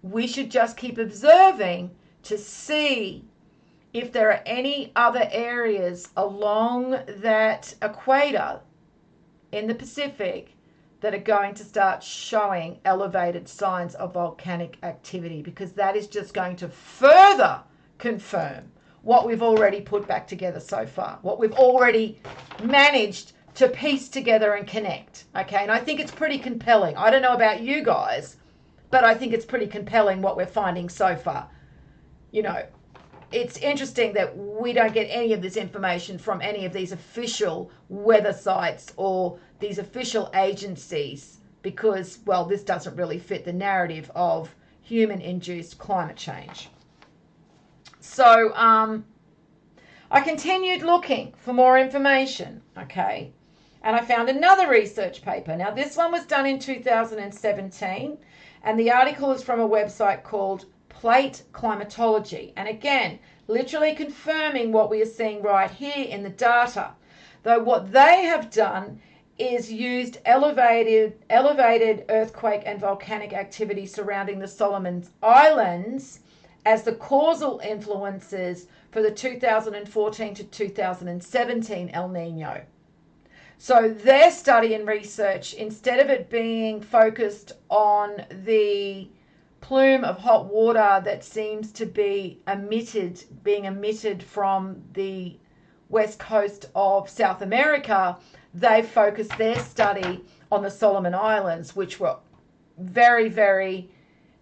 we should just keep observing to see if there are any other areas along that equator in the Pacific that are going to start showing elevated signs of volcanic activity, because that is just going to further confirm what we've already put back together so far, what we've already managed to piece together and connect. Okay, and I think it's pretty compelling. I don't know about you guys, but I think it's pretty compelling what we're finding so far. You know, it's interesting that we don't get any of this information from any of these official weather sites or these official agencies because, well, this doesn't really fit the narrative of human-induced climate change. So I continued looking for more information, okay, and I found another research paper. Now, this one was done in 2017, and the article is from a website called Plate Climatology, and again, literally confirming what we are seeing right here in the data. Though what they have done is used elevated earthquake and volcanic activity surrounding the Solomon Islands as the causal influences for the 2014 to 2017 El Nino. So their study and research, instead of it being focused on the plume of hot water that seems to be being emitted from the west coast of South America, they focused their study on the Solomon Islands, which were very, very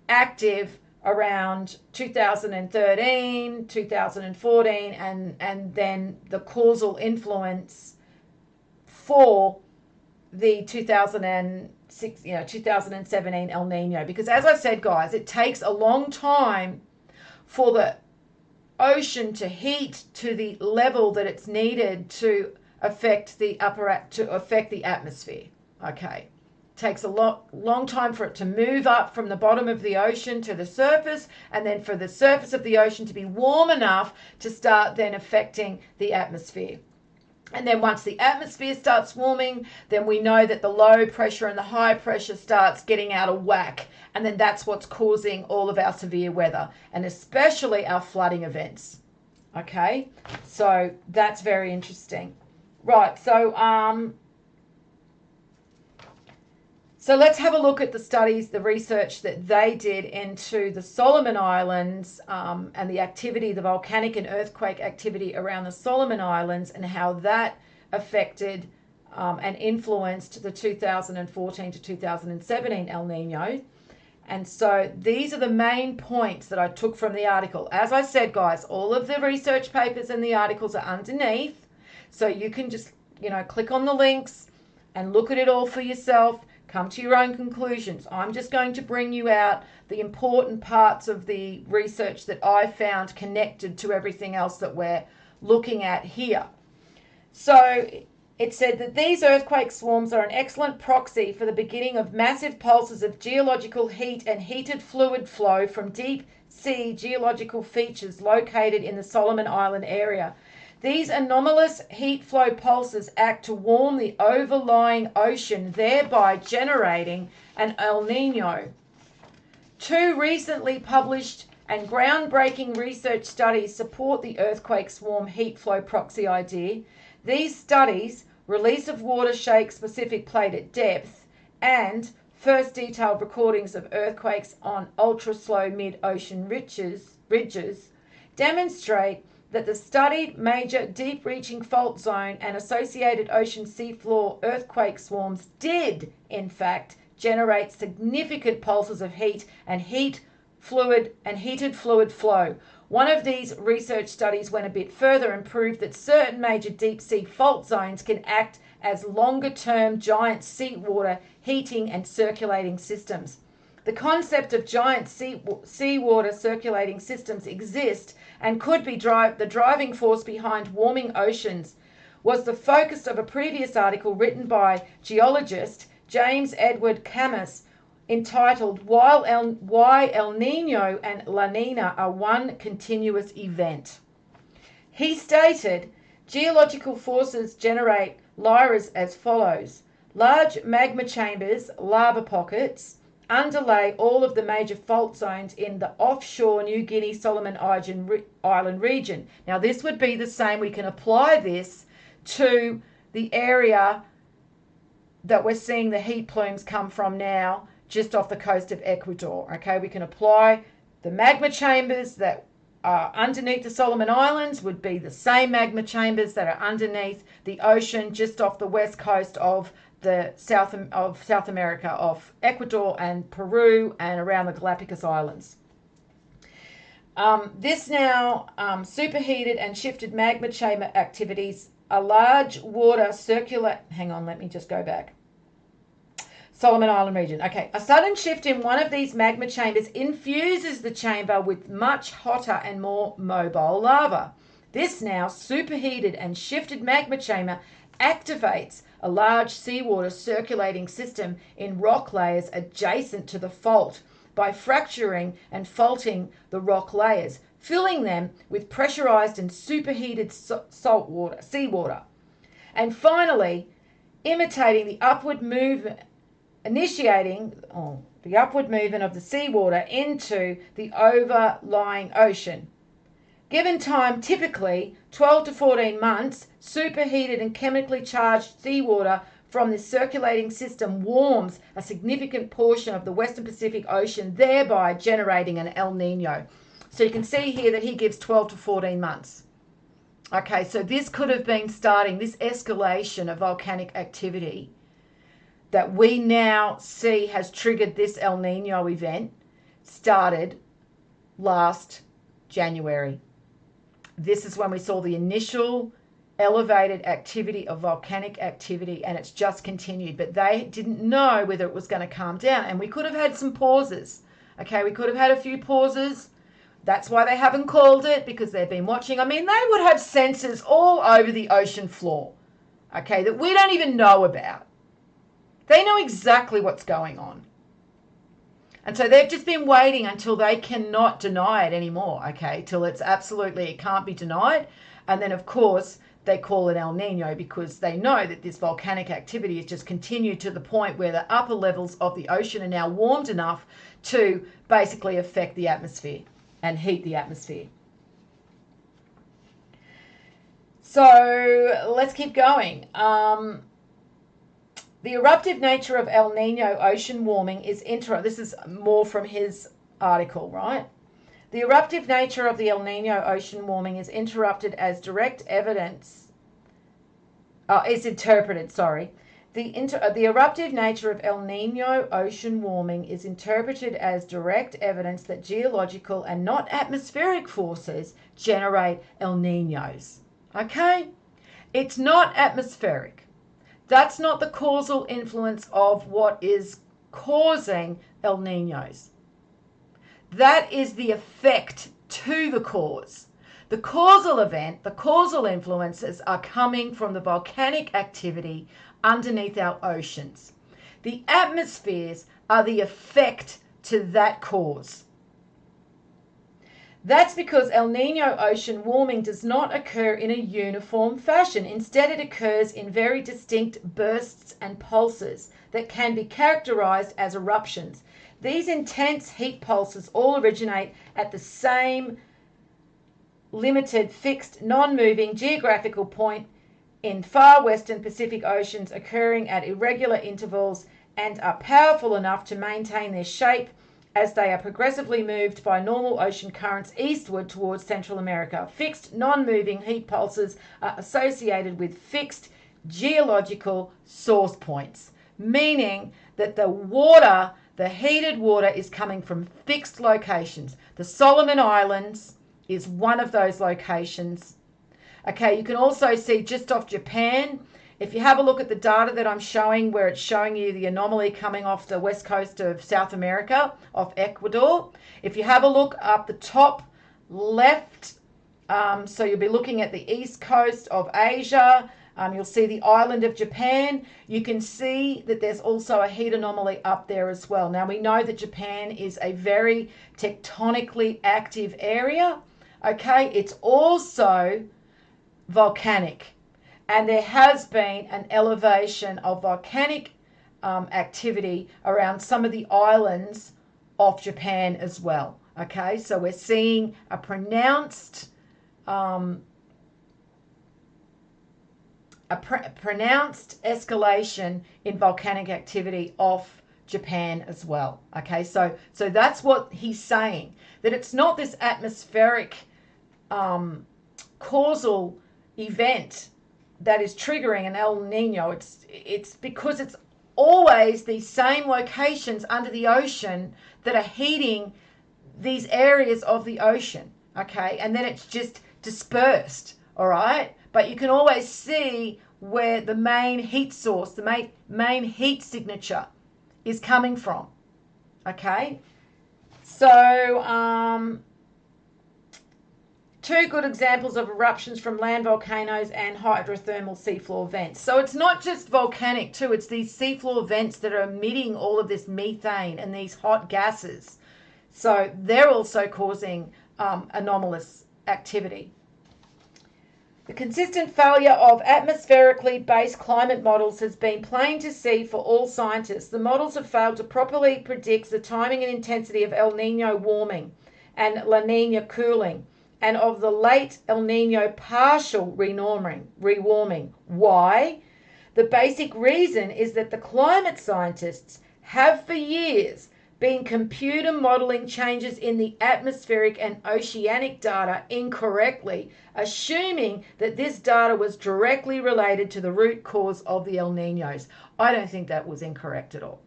active around 2013, 2014, and then the causal influence for the 2017 El Nino. Because as I said, guys, it takes a long time for the ocean to heat to the level that it's needed to affect the atmosphere. Okay, it takes a long time for it to move up from the bottom of the ocean to the surface, and then for the surface of the ocean to be warm enough to start then affecting the atmosphere. And then once the atmosphere starts warming, then we know that the low pressure and the high pressure starts getting out of whack. And then that's what's causing all of our severe weather, and especially our flooding events. Okay, so that's very interesting. Right, so let's have a look at the studies, the research that they did into the Solomon Islands and the activity, the volcanic and earthquake activity around the Solomon Islands, and how that affected and influenced the 2014 to 2017 El Nino. And so these are the main points that I took from the article. As I said, guys, all of the research papers and the articles are underneath. So you can just, click on the links and look at it all for yourself. Come to your own conclusions. I'm just going to bring you out the important parts of the research that I found connected to everything else that we're looking at here. So it said that these earthquake swarms are an excellent proxy for the beginning of massive pulses of geological heat and heated fluid flow from deep sea geological features located in the Solomon Island area. These anomalous heat flow pulses act to warm the overlying ocean, thereby generating an El Nino. 2 recently published and groundbreaking research studies support the earthquake swarm heat flow proxy idea. These studies, release of water shake specific plate at depth, and first detailed recordings of earthquakes on ultra-slow mid-ocean ridges, demonstrate that the studied major deep-reaching fault zone and associated ocean seafloor earthquake swarms did, in fact, generate significant pulses of heat and heated fluid flow. One of these research studies went a bit further and proved that certain major deep-sea fault zones can act as longer-term giant seawater heating and circulating systems. The concept of giant seawater circulating systems exist and could be the driving force behind warming oceans, was the focus of a previous article written by geologist James Edward Camus entitled Why El Nino and La Nina Are One Continuous Event. He stated, geological forces generate lyras as follows. Large magma chambers, lava pockets, underlay all of the major fault zones in the offshore New Guinea Solomon Island region. Now this would be the same. We can apply this to the area that we're seeing the heat plumes come from now, just off the coast of Ecuador. Okay, we can apply the magma chambers that are underneath the Solomon Islands would be the same magma chambers that are underneath the ocean just off the west coast of the South America, off Ecuador and Peru and around the Galapagos Islands. This now superheated and shifted magma chamber activities, a large water circular, hang on, let me just go back. Solomon Island region. Okay, a sudden shift in one of these magma chambers infuses the chamber with much hotter and more mobile lava. This now superheated and shifted magma chamber activates a large seawater circulating system in rock layers adjacent to the fault by fracturing and faulting the rock layers, filling them with pressurized and superheated seawater. And finally, imitating the upward movement, initiating the upward movement of the seawater into the overlying ocean. Given time, typically 12 to 14 months, superheated and chemically charged seawater from this circulating system warms a significant portion of the Western Pacific Ocean, thereby generating an El Nino. So you can see here that he gives 12 to 14 months. Okay, so this could have been starting, this escalation of volcanic activity that we now see has triggered this El Nino event, started last January. This is when we saw the initial elevated activity of volcanic activity, and it's just continued. But they didn't know whether it was going to calm down, and we could have had some pauses. Okay, we could have had a few pauses. That's why they haven't called it, because they've been watching. I mean, they would have sensors all over the ocean floor, okay, that we don't even know about. They know exactly what's going on. And so they've just been waiting until they cannot deny it anymore, okay, till it's absolutely, it can't be denied. And then, of course, they call it El Nino because they know that this volcanic activity has just continued to the point where the upper levels of the ocean are now warmed enough to basically affect the atmosphere and heat the atmosphere. So let's keep going. The eruptive nature of El Nino ocean warming is this is more from his article, right? The eruptive nature of the El Nino ocean warming is interpreted as direct evidence. The eruptive nature of El Nino ocean warming is interpreted as direct evidence that geological and not atmospheric forces generate El Ninos. Okay? It's not atmospheric. That's not the causal influence of what is causing El Ninos. That is the effect to the cause. The causal event, the causal influences are coming from the volcanic activity underneath our oceans. The atmospheres are the effect to that cause. That's because El Nino ocean warming does not occur in a uniform fashion. Instead, it occurs in very distinct bursts and pulses that can be characterized as eruptions. These intense heat pulses all originate at the same limited, fixed, non-moving geographical point in far western Pacific oceans, occurring at irregular intervals, and are powerful enough to maintain their shape as they are progressively moved by normal ocean currents eastward towards Central America. Fixed, non-moving heat pulses are associated with fixed geological source points, meaning that the water, the heated water, is coming from fixed locations. The Solomon Islands is one of those locations. Okay, you can also see just off Japan, if you have a look at the data that I'm showing, where it's showing you the anomaly coming off the west coast of South America, off Ecuador. If you have a look up the top left, so you'll be looking at the east coast of Asia, You'll see the island of Japan. You can see that there's also a heat anomaly up there as well. Now, we know that Japan is a very tectonically active area. Okay, it's also volcanic. And there has been an elevation of volcanic activity around some of the islands of Japan as well. Okay, so we're seeing a pronounced escalation in volcanic activity off Japan as well. Okay, so that's what he's saying, that it's not this atmospheric causal event that is triggering an El Nino. It's because it's always these same locations under the ocean that are heating these areas of the ocean. Okay, and then it's just dispersed. All right, but you can always see where the main heat source, the main heat signature is coming from. Okay, so two good examples of eruptions from land volcanoes and hydrothermal seafloor vents. So it's not just volcanic too, it's these seafloor vents that are emitting all of this methane and these hot gases. So they're also causing anomalous activity. The consistent failure of atmospherically based climate models has been plain to see for all scientists. The models have failed to properly predict the timing and intensity of El Nino warming and La Nina cooling, and of the late El Nino partial rewarming. Why? The basic reason is that the climate scientists have for years been computer modelling changes in the atmospheric and oceanic data incorrectly, assuming that this data was directly related to the root cause of the El Ninos. I don't think that was incorrect at all.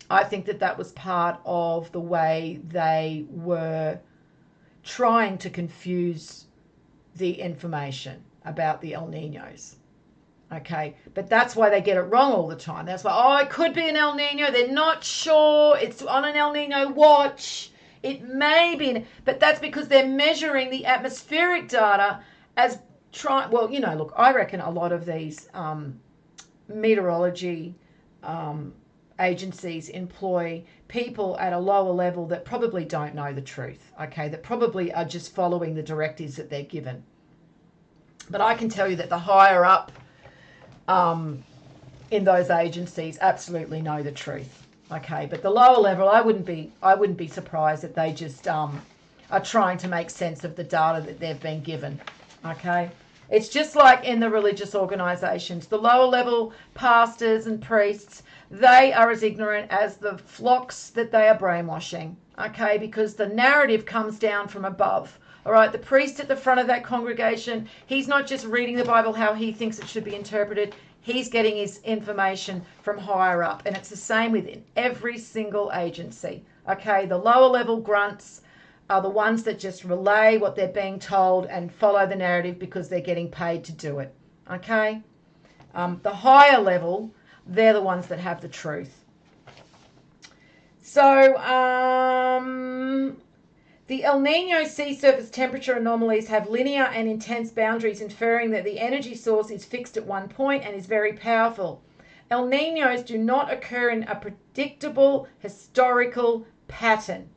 I think that was part of the way they were trying to confuse the information about the El Ninos. Okay, but that's why they get it wrong all the time. That's why, it could be an El Nino. They're not sure. It's on an El Nino watch. It may be, but that's because they're measuring the atmospheric data as well, look, I reckon a lot of these meteorology agencies employ people at a lower level that probably don't know the truth, okay, that probably are just following the directives that they're given. But I can tell you that the higher up in those agencies absolutely know the truth, okay. But the lower level, I wouldn't be surprised that they just are trying to make sense of the data that they've been given, okay. It's just like in the religious organisations, the lower level pastors and priests, they are as ignorant as the flocks that they are brainwashing, okay, because the narrative comes down from above. All right, the priest at the front of that congregation, he's not just reading the Bible how he thinks it should be interpreted. He's getting his information from higher up. And it's the same within every single agency. Okay, the lower level grunts are the ones that just relay what they're being told and follow the narrative because they're getting paid to do it. Okay, the higher level, they're the ones that have the truth. So, the El Nino sea surface temperature anomalies have linear and intense boundaries, inferring that the energy source is fixed at one point and is very powerful. El Ninos do not occur in a predictable historical pattern.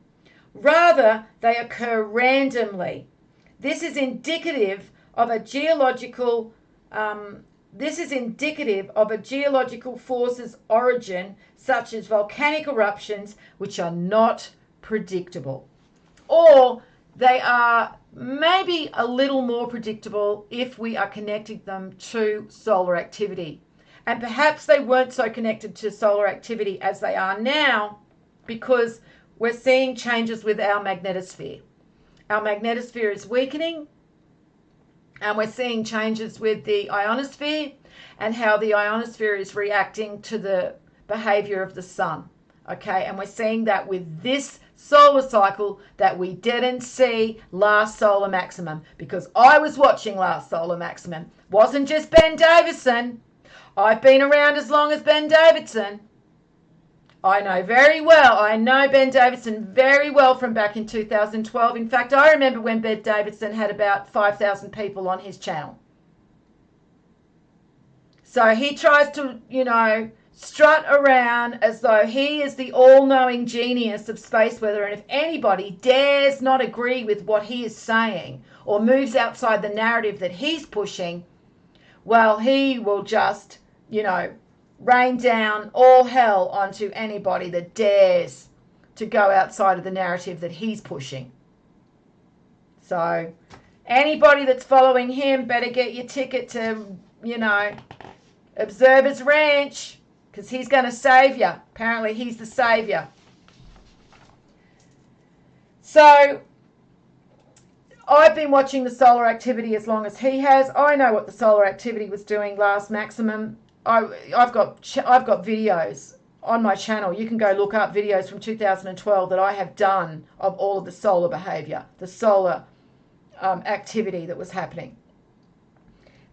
Rather, they occur randomly. This is indicative of a geological force's origin, such as volcanic eruptions, which are not predictable. Or they are maybe a little more predictable if we are connecting them to solar activity. And perhaps they weren't so connected to solar activity as they are now because we're seeing changes with our magnetosphere. Our magnetosphere is weakening, and we're seeing changes with the ionosphere and how the ionosphere is reacting to the behavior of the sun. Okay, and we're seeing that with this solar cycle that we didn't see last solar maximum, because I was watching last solar maximum. Wasn't just Ben Davison. I've been around as long as Ben Davidson. I know Ben Davidson very well from back in 2012. In fact, I remember when Ben Davidson had about 5,000 people on his channel. So he tries to, strut around as though he is the all-knowing genius of space weather, and if anybody dares not agree with what he is saying or moves outside the narrative that he's pushing, well, he will just, rain down all hell onto anybody that dares to go outside of the narrative that he's pushing. So anybody that's following him better get your ticket to, Observer's Ranch, because he's going to save you. Apparently he's the savior. So I've been watching the solar activity as long as he has. I know what the solar activity was doing last maximum. I've got videos on my channel. You can go look up videos from 2012 that I have done of all of the solar behavior, the solar activity that was happening.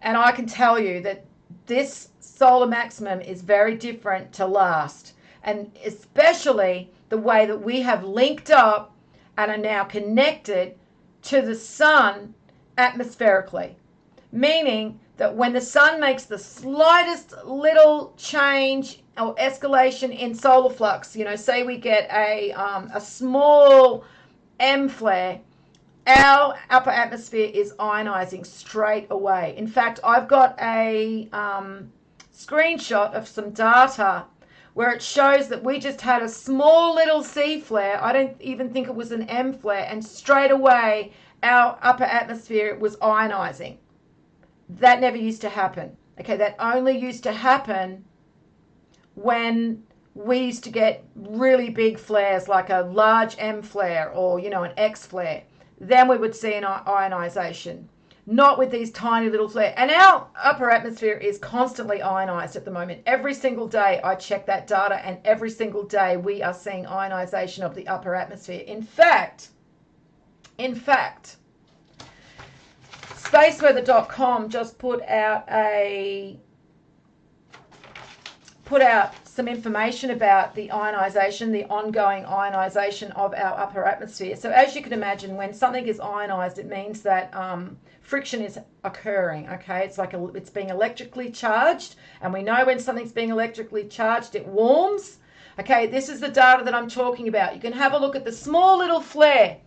And I can tell you that this solar maximum is very different to last, and especially the way that we have linked up and are now connected to the sun atmospherically, meaning that when the sun makes the slightest little change or escalation in solar flux, say we get a small M flare, our upper atmosphere is ionizing straight away. In fact, I've got a screenshot of some data where it shows that we just had a small little C flare. I don't even think it was an M flare, and straight away our upper atmosphere was ionizing. That never used to happen. Okay, that only used to happen when we used to get really big flares, like a large M flare or, an X flare. Then we would see an ionization, not with these tiny little flares. And our upper atmosphere is constantly ionized at the moment. Every single day I check that data, and every single day we are seeing ionization of the upper atmosphere. In fact, spaceweather.com just put out some information about the ionization, the ongoing ionization of our upper atmosphere. So as you can imagine, when something is ionized, it means that friction is occurring. Okay, it's like it's being electrically charged, and we know when something's being electrically charged, it warms. Okay, this is the data that I'm talking about. You can have a look at the small little flare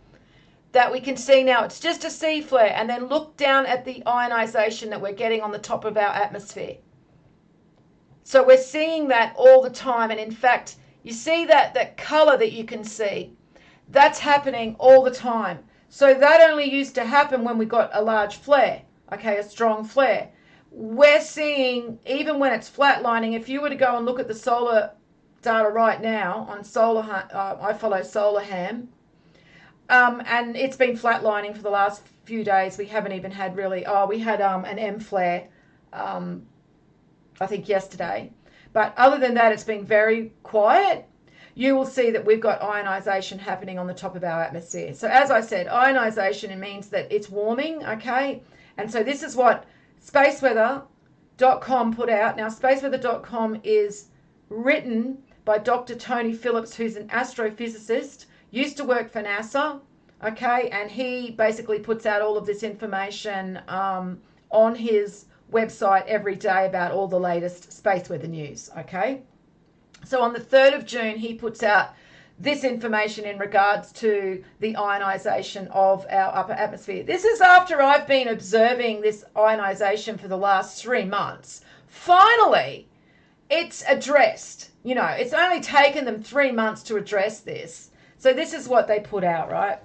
that we can see now. It's just a C flare, and then look down at the ionization that we're getting on the top of our atmosphere. So we're seeing that all the time, and in fact, you see that color that you can see, that's happening all the time. So that only used to happen when we got a large flare, okay, a strong flare. We're seeing, even when it's flatlining, if you were to go and look at the solar data right now on I follow SolarHam, and it's been flatlining for the last few days. We haven't even had really, we had an M flare, I think yesterday. But other than that, it's been very quiet. You will see that we've got ionization happening on the top of our atmosphere. So as I said, ionization means that it's warming, okay? And so this is what spaceweather.com put out. Now, spaceweather.com is written by Dr. Tony Phillips, who's an astrophysicist, used to work for NASA, okay? And he basically puts out all of this information on his website every day about all the latest space weather news, okay? So on the 3rd of June, he puts out this information in regards to the ionization of our upper atmosphere. This is after I've been observing this ionization for the last 3 months. Finally, it's addressed. It's only taken them 3 months to address this. So this is what they put out, right?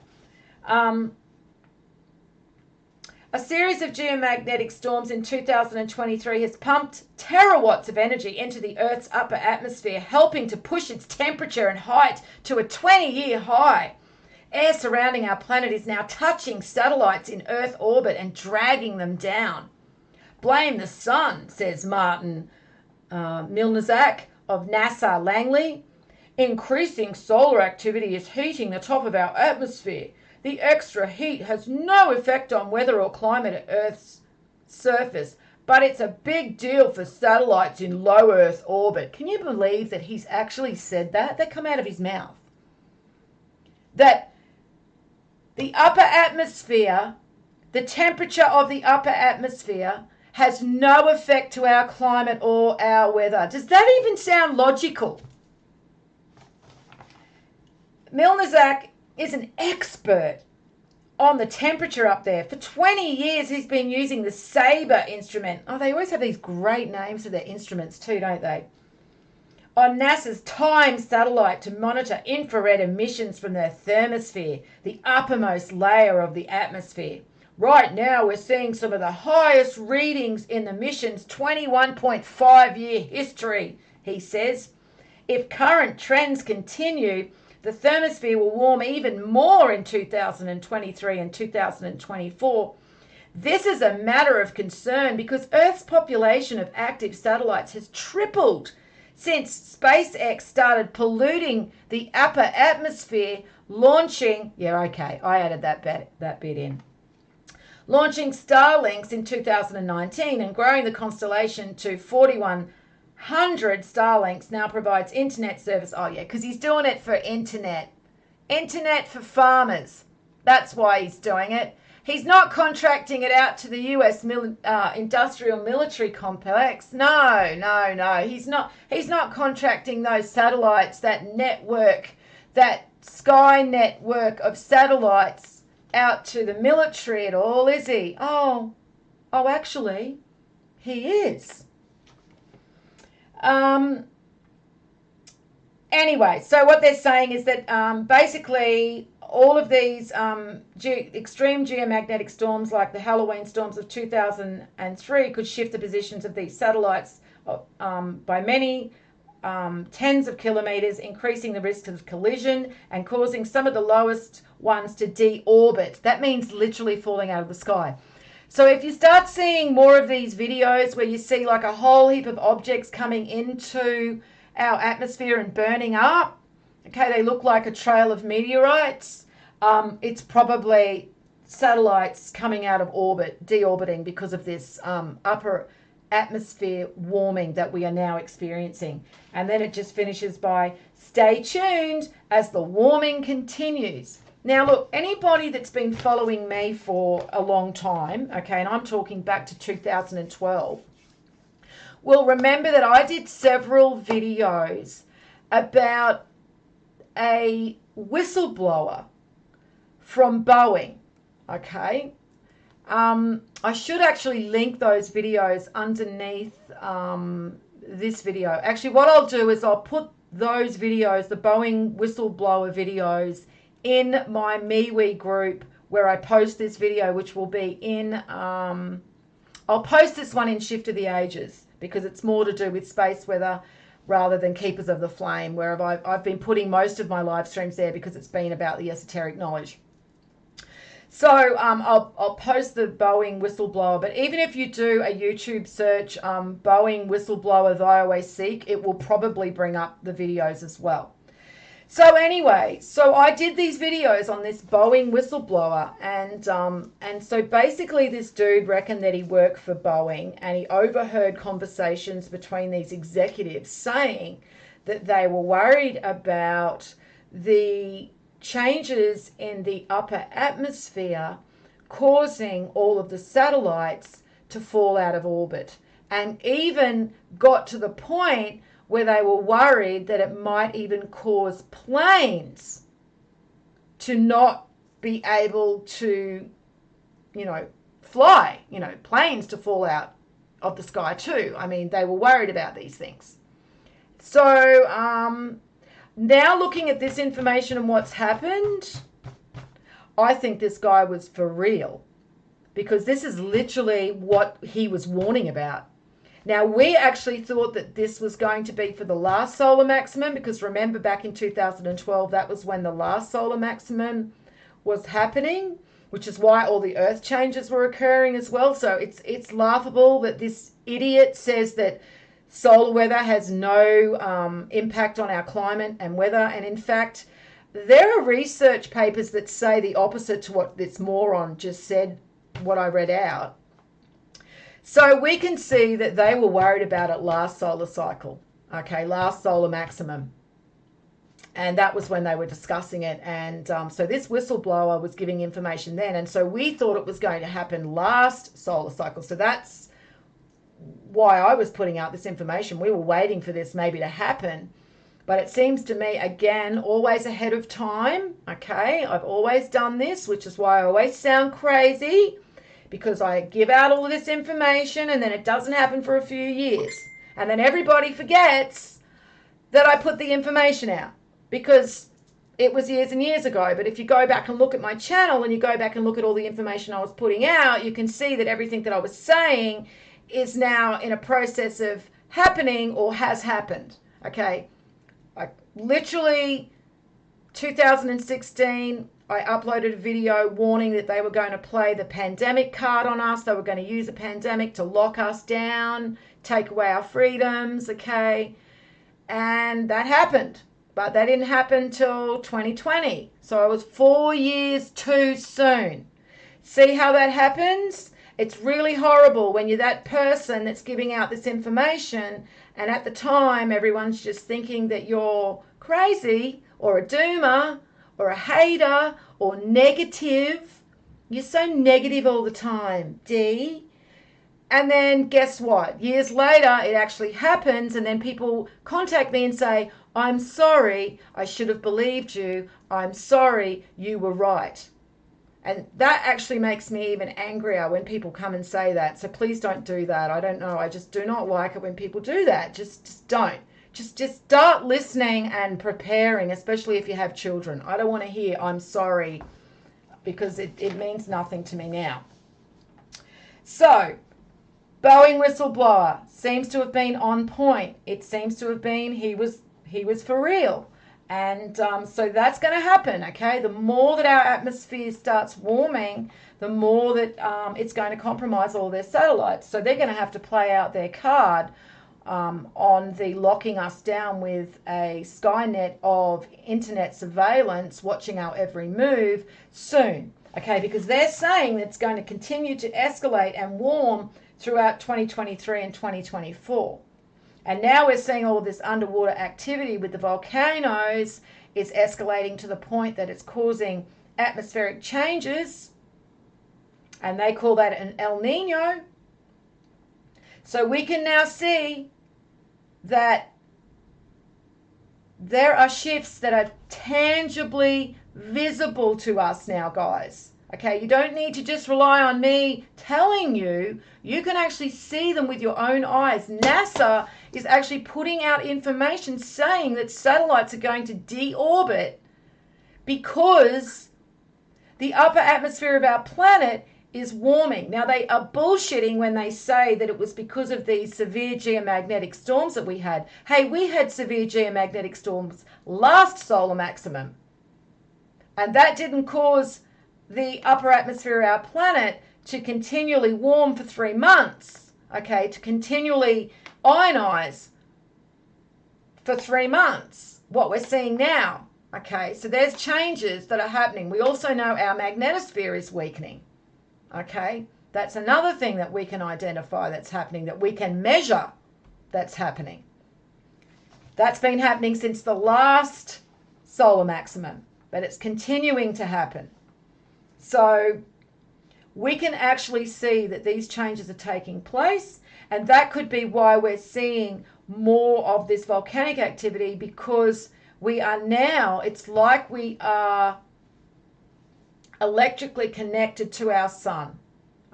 A series of geomagnetic storms in 2023 has pumped terawatts of energy into the Earth's upper atmosphere, helping to push its temperature and height to a 20-year high. Air surrounding our planet is now touching satellites in Earth orbit and dragging them down. Blame the sun, says Martin Milnazak of NASA Langley. Increasing solar activity is heating the top of our atmosphere. The extra heat has no effect on weather or climate at Earth's surface, but it's a big deal for satellites in low Earth orbit. Can you believe that he's actually said that? That come out of his mouth. That the upper atmosphere, the temperature of the upper atmosphere has no effect to our climate or our weather. Does that even sound logical? Milnazak is an expert on the temperature up there. For 20 years, he's been using the SABRE instrument. Oh, they always have these great names for their instruments too, don't they? On NASA's TIME satellite to monitor infrared emissions from the thermosphere, the uppermost layer of the atmosphere. Right now, we're seeing some of the highest readings in the mission's 21.5-year history, he says. If current trends continue, the thermosphere will warm even more in 2023 and 2024. This is a matter of concern because Earth's population of active satellites has tripled since SpaceX started polluting the upper atmosphere, launching, I added that bit in. Launching Starlinks in 2019 and growing the constellation to 4,100 Starlinks now provides internet service. Oh yeah, because he's doing it for internet for farmers. That's why he's doing it. He's not contracting it out to the US industrial military complex. No. He's not contracting those satellites, that network, that sky network of satellites out to the military at all, is he? Oh, actually, he is. Anyway, so what they're saying is that basically all of these extreme geomagnetic storms like the Halloween storms of 2003 could shift the positions of these satellites by many tens of kilometres, increasing the risk of collision and causing some of the lowest ones to deorbit. That means literally falling out of the sky. So if you start seeing more of these videos where you see like a whole heap of objects coming into our atmosphere and burning up, okay, they look like a trail of meteorites, it's probably satellites coming out of orbit, deorbiting because of this upper atmosphere warming that we are now experiencing. And then it just finishes by, stay tuned as the warming continues. Now, look, anybody that's been following me for a long time, okay, and I'm talking back to 2012, will remember that I did several videos about a whistleblower from Boeing, okay? I should actually link those videos underneath this video. Actually, what I'll do is I'll put those videos, the Boeing whistleblower videos, in my MeWe group where I post this video, which will be in, I'll post this one in Shift of the Ages because it's more to do with space weather rather than Keepers of the Flame, where I've been putting most of my live streams there because it's been about the esoteric knowledge. So I'll post the Boeing whistleblower, but even if you do a YouTube search, Boeing whistleblower Thyalwaysseek, it will probably bring up the videos as well. So anyway, so I did these videos on this Boeing whistleblower, and so basically this dude reckoned that he worked for Boeing, and he overheard conversations between these executives saying that they were worried about the changes in the upper atmosphere causing all of the satellites to fall out of orbit, and even got to the point where they were worried that it might even cause planes to not be able to, fly, planes to fall out of the sky too. I mean, they were worried about these things. So now looking at this information and what's happened, I think this guy was for real, because this is literally what he was warning about. Now, we actually thought that this was going to be for the last solar maximum, because remember back in 2012, that was when the last solar maximum was happening, which is why all the earth changes were occurring as well. So it's laughable that this idiot says that solar weather has no impact on our climate and weather. And in fact, there are research papers that say the opposite to what this moron just said, what I read out. So we can see that they were worried about it last solar cycle, okay, last solar maximum. And that was when they were discussing it. And so this whistleblower was giving information then. And so we thought it was going to happen last solar cycle. So that's why I was putting out this information. We were waiting for this maybe to happen. But it seems to me, again, always ahead of time, okay? I've always done this, which is why I always sound crazy, because I give out all of this information and then it doesn't happen for a few years. And then everybody forgets that I put the information out because it was years and years ago. But if you go back and look at my channel and you go back and look at all the information I was putting out, you can see that everything that I was saying is now in a process of happening or has happened, okay? I literally, 2016, I uploaded a video warning that they were going to play the pandemic card on us. They were going to use the pandemic to lock us down, take away our freedoms, okay? And that happened. But that didn't happen till 2020. So I was 4 years too soon. See how that happens? It's really horrible when you're that person that's giving out this information, and at the time everyone's just thinking that you're crazy or a doomer or a hater or negative. You're so negative all the time, D. And then guess what? Years later it actually happens, and then people contact me and say, I'm sorry, I should have believed you. I'm sorry, you were right. And that actually makes me even angrier when people come and say that. So please don't do that. I don't know. I just do not like it when people do that. Just don't. Just start listening and preparing, especially if you have children. I don't want to hear I'm sorry, because it means nothing to me now. So, Boeing whistleblower seems to have been on point. It seems to have been he was for real. And so that's going to happen, okay? The more that our atmosphere starts warming, the more that it's going to compromise all their satellites. So they're going to have to play out their card on the locking us down with a Skynet of internet surveillance, watching our every move soon, okay? Because they're saying it's going to continue to escalate and warm throughout 2023 and 2024. And now we're seeing all of this underwater activity with the volcanoes is escalating to the point that it's causing atmospheric changes, and they call that an El Nino. So we can now see that there are shifts that are tangibly visible to us now, guys. Okay, you don't need to just rely on me telling you. You can actually see them with your own eyes. NASA is actually putting out information saying that satellites are going to deorbit because the upper atmosphere of our planet is warming. Now, they are bullshitting when they say that it was because of these severe geomagnetic storms that we had. Hey, we had severe geomagnetic storms last solar maximum, and that didn't cause the upper atmosphere of our planet to continually warm for 3 months, okay, to continually ionize for 3 months, what we're seeing now, okay? So there's changes that are happening. We also know our magnetosphere is weakening, okay? That's another thing that we can identify that's happening, that we can measure that's happening. That's been happening since the last solar maximum, but it's continuing to happen. So we can actually see that these changes are taking place, and that could be why we're seeing more of this volcanic activity, because we are now, it's like we are electrically connected to our sun,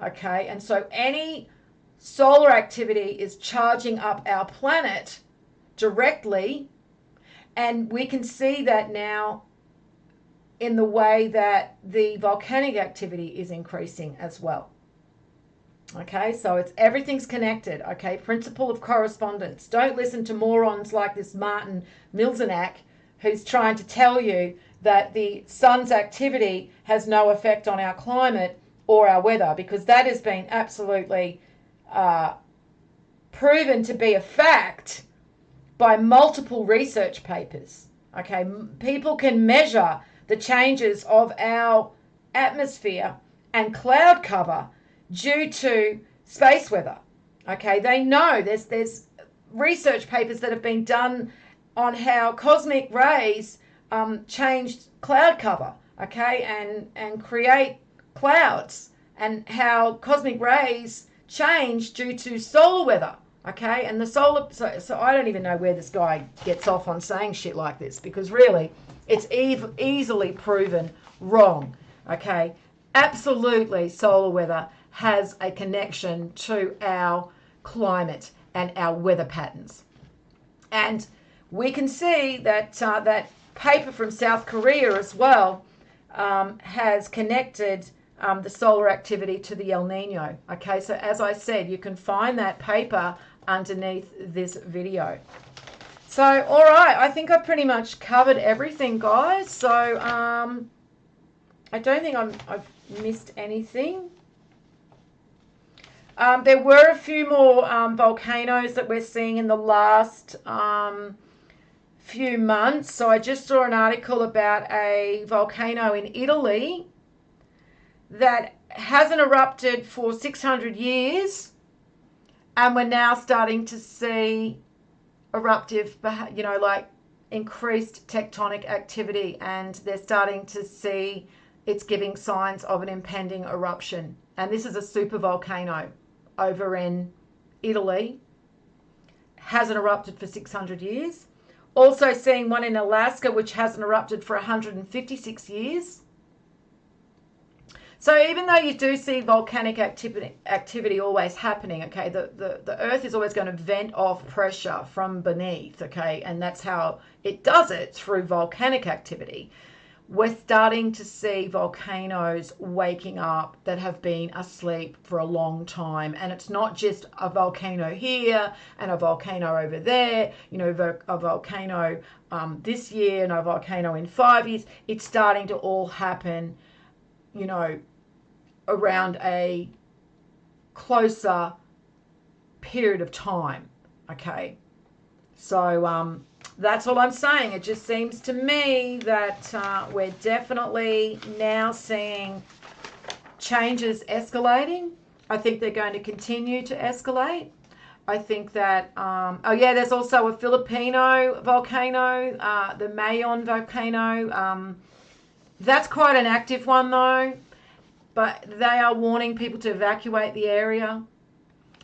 okay? And so any solar activity is charging up our planet directly, and we can see that now in the way that the volcanic activity is increasing as well. Okay, so everything's connected, okay? Principle of correspondence. Don't listen to morons like this Martin Milzanak, who's trying to tell you that the sun's activity has no effect on our climate or our weather, because that has been absolutely proven to be a fact by multiple research papers. Okay, people can measure the changes of our atmosphere and cloud cover due to space weather. Okay, they know there's research papers that have been done on how cosmic rays changed cloud cover, okay, and create clouds, and how cosmic rays change due to solar weather. Okay, and the solar, so I don't even know where this guy gets off on saying shit like this, because really it's easily proven wrong. Okay, absolutely, solar weather has a connection to our climate and our weather patterns. And we can see that that paper from South Korea as well has connected the solar activity to the El Nino. Okay, so as I said, you can find that paper underneath this video. So, all right, I think I've pretty much covered everything, guys. So, I don't think I've missed anything. There were a few more volcanoes that we're seeing in the last few months. So I just saw an article about a volcano in Italy that hasn't erupted for 600 years, and we're now starting to see eruptive, like increased tectonic activity, and they're starting to see it's giving signs of an impending eruption. And this is a super volcano over in Italy, hasn't erupted for 600 years. Also seeing one in Alaska which hasn't erupted for 156 years. So even though you do see volcanic activity always happening, okay, the Earth is always going to vent off pressure from beneath, okay, and that's how it does it, through volcanic activity. We're starting to see volcanoes waking up that have been asleep for a long time. And it's not just a volcano here and a volcano over there, a volcano this year and a volcano in 5 years. It's starting to all happen, around a closer period of time, okay? So that's all I'm saying. It just seems to me that we're definitely now seeing changes escalating. I think they're going to continue to escalate. I think that, there's also a Filipino volcano, the Mayon volcano. That's quite an active one though, but they are warning people to evacuate the area.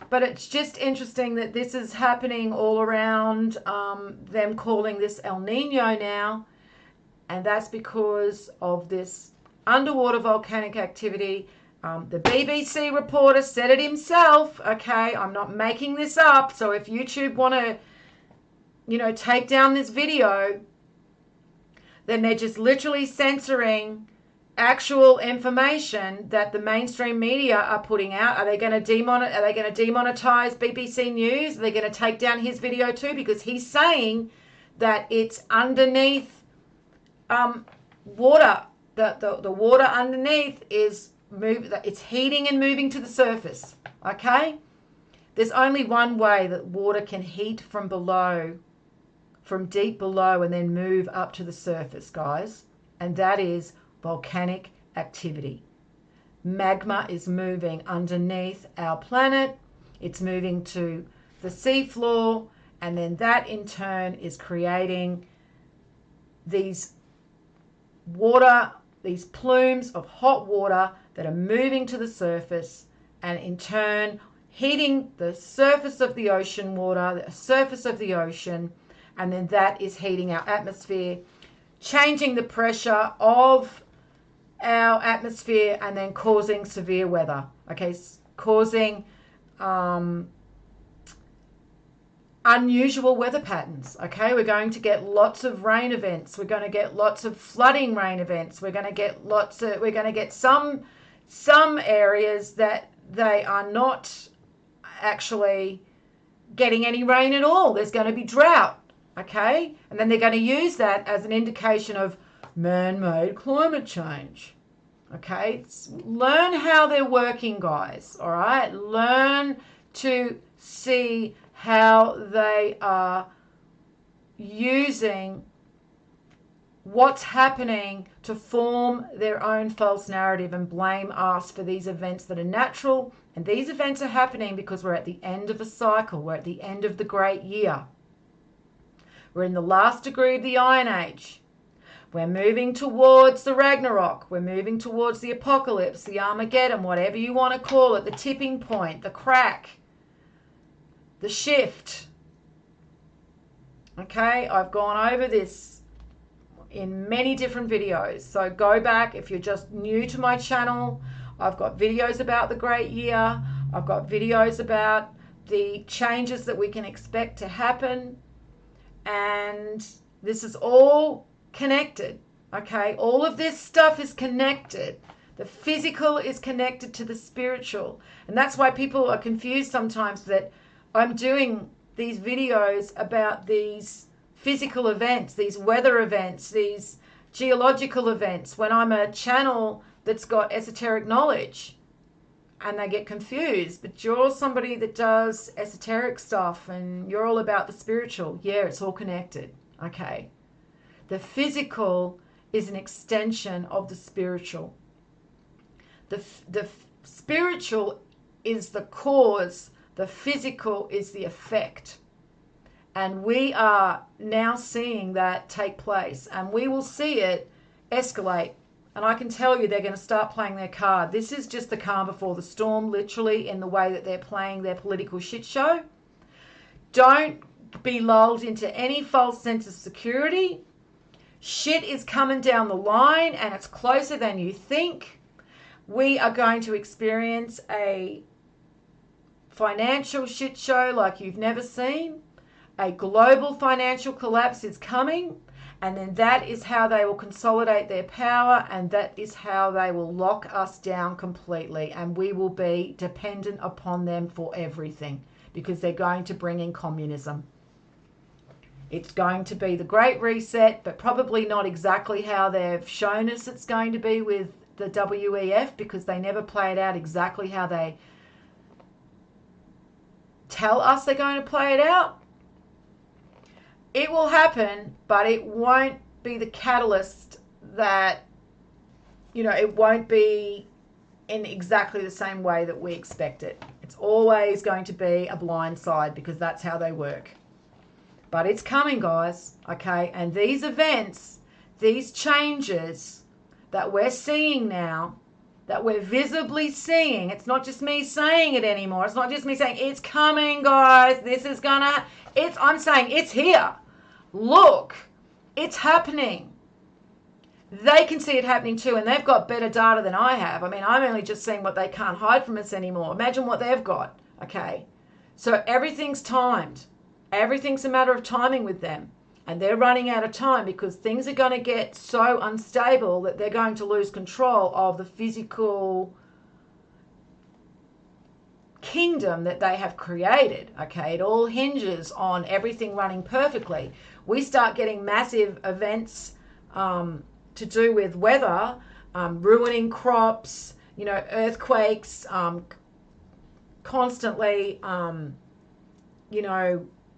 But it's just interesting that this is happening all around, them calling this El Nino now. And that's because of this underwater volcanic activity. The BBC reporter said it himself, okay? I'm not making this up. So if YouTube want to, take down this video, then they're just literally censoring actual information that the mainstream media are putting out. Are they going to demonetize BBC News? Are they going to take down his video too? Because he's saying that it's underneath water. The water underneath is it's heating and moving to the surface. Okay? There's only one way that water can heat from below, from deep below, and then move up to the surface, guys. And that is volcanic activity. Magma is moving underneath our planet. It's moving to the seafloor, and then that in turn is creating these plumes of hot water that are moving to the surface, and in turn heating the surface of the ocean water, the surface of the ocean, and then that is heating our atmosphere, changing the pressure of our atmosphere, and then causing severe weather, okay, causing unusual weather patterns, okay? We're going to get lots of rain events. We're going to get lots of flooding rain events. We're going to get some areas that they are not actually getting any rain at all. There's going to be drought, okay? And then they're going to use that as an indication of man-made climate change. Okay, learn how they're working, guys. All right, learn to see how they are using what's happening to form their own false narrative and blame us for these events that are natural. And these events are happening because we're at the end of a cycle. We're at the end of the great year. We're in the last degree of the Iron Age. We're moving towards the Ragnarok. We're moving towards the apocalypse, the Armageddon, whatever you want to call it, the tipping point, the crack. the shift. Okay, I've gone over this in many different videos. So go back if you're just new to my channel. I've got videos about the great year. I've got videos about the changes that we can expect to happen. And this is all connected. Okay, all of this stuff is connected. The physical is connected to the spiritual. And that's why people are confused sometimes that I'm doing these videos about these physical events, these weather events, these geological events, when I'm a channel that's got esoteric knowledge, and they get confused. But you're somebody that does esoteric stuff and you're all about the spiritual. Yeah, it's all connected. Okay. The physical is an extension of the spiritual. The spiritual is the cause, the physical is the effect. And we are now seeing that take place, and we will see it escalate. And I can tell you they're going to start playing their card. This is just the calm before the storm, literally, in the way that they're playing their political shit show. Don't be lulled into any false sense of security. Shit is coming down the line, and it's closer than you think. We are going to experience a financial shit show like you've never seen. A global financial collapse is coming, and then that is how they will consolidate their power, and that is how they will lock us down completely, and we will be dependent upon them for everything, because they're going to bring in communism. It's going to be the Great Reset, but probably not exactly how they've shown us it's going to be with the WEF, because they never play it out exactly how they tell us they're going to play it out. It will happen, but it won't be the catalyst that, it won't be in exactly the same way that we expect it. It's always going to be a blind side, because that's how they work. But it's coming, guys, okay? And these events, these changes that we're seeing now, that we're visibly seeing, it's not just me saying it anymore. It's not just me saying, it's coming, guys. This is gonna, I'm saying it's here. Look, it's happening. They can see it happening too, and they've got better data than I have. I mean, I'm only just seeing what they can't hide from us anymore. Imagine what they've got, okay? So everything's timed. Everything's a matter of timing with them. And they're running out of time, because things are going to get so unstable that they're going to lose control of the physical kingdom that they have created, okay? It all hinges on everything running perfectly. We start getting massive events to do with weather, ruining crops, earthquakes, constantly,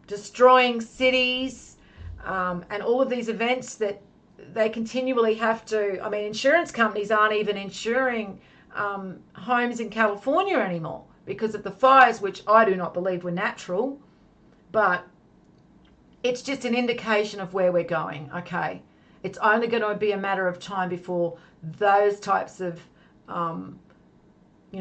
destroying cities, and all of these events that they continually have to, insurance companies aren't even insuring homes in California anymore because of the fires, which I do not believe were natural, but it's just an indication of where we're going, okay? It's only going to be a matter of time before those types of,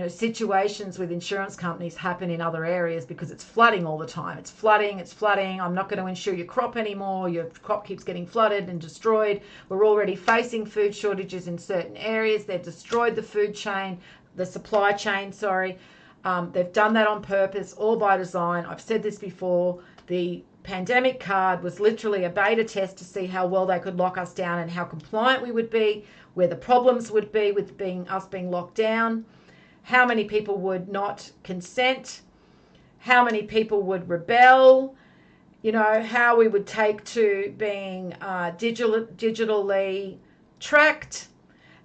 situations with insurance companies happen in other areas, because it's flooding all the time. It's flooding. I'm not going to insure your crop anymore. Your crop keeps getting flooded and destroyed. We're already facing food shortages in certain areas. They've destroyed the food chain, the supply chain, sorry. They've done that on purpose, all by design. I've said this before. The pandemic card was literally a beta test to see how well they could lock us down and how compliant we would be, where the problems would be with us being locked down, how many people would not consent, how many people would rebel, how we would take to being digitally tracked,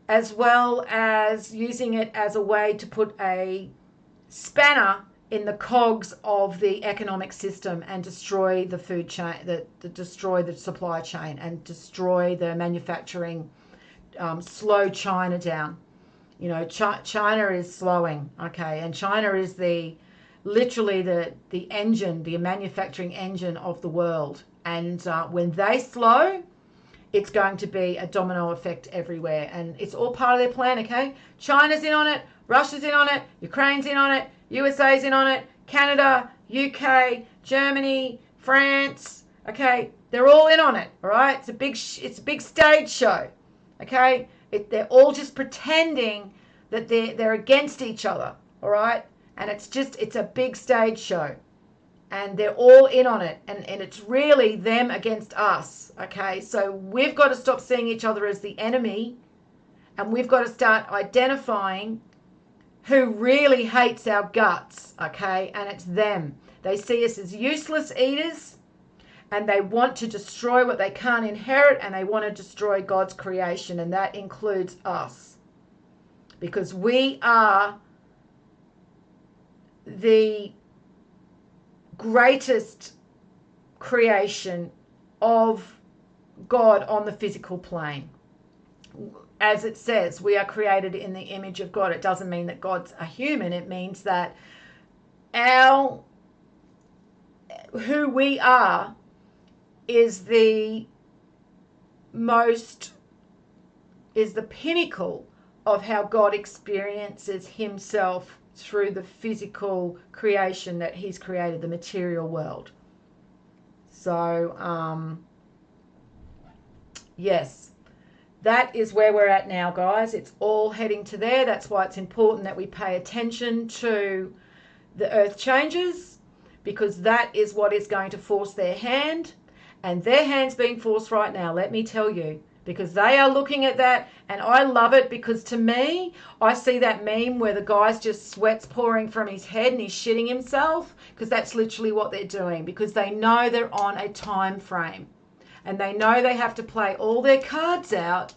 as well as using it as a way to put a spanner in the cogs of the economic system and destroy the food chain, destroy the supply chain, and destroy the manufacturing, slow China down. China is slowing, okay, and China is literally the engine, the manufacturing engine of the world. And when they slow, it's going to be a domino effect everywhere, and it's all part of their plan, okay? China's in on it, Russia's in on it, Ukraine's in on it, USA's in on it, Canada, UK, Germany, France, okay? They're all in on it, all right? It's a big stage show, okay? They're all just pretending that they're against each other, all right? And it's a big stage show. And they're all in on it. And it's really them against us, okay? So we've got to stop seeing each other as the enemy, and we've got to start identifying who really hates our guts, okay? And it's them. They see us as useless eaters, and they want to destroy what they can't inherit, and they want to destroy God's creation, and that includes us. Because we are the greatest creation of God on the physical plane. As it says, we are created in the image of God. It doesn't mean that God's a human. It means that who we are is the pinnacle of how God experiences himself through the physical creation that he's created, the material world. So, yes, that is where we're at now, guys. It's all heading to there. That's why it's important that we pay attention to the earth changes, because that is what is going to force their hand. And their hand's being forced right now, let me tell you, because they are looking at that. And I love it, because to me, I see that meme where the guy's just sweat's pouring from his head and he's shitting himself, because that's literally what they're doing, because they know they're on a time frame. And they know they have to play all their cards out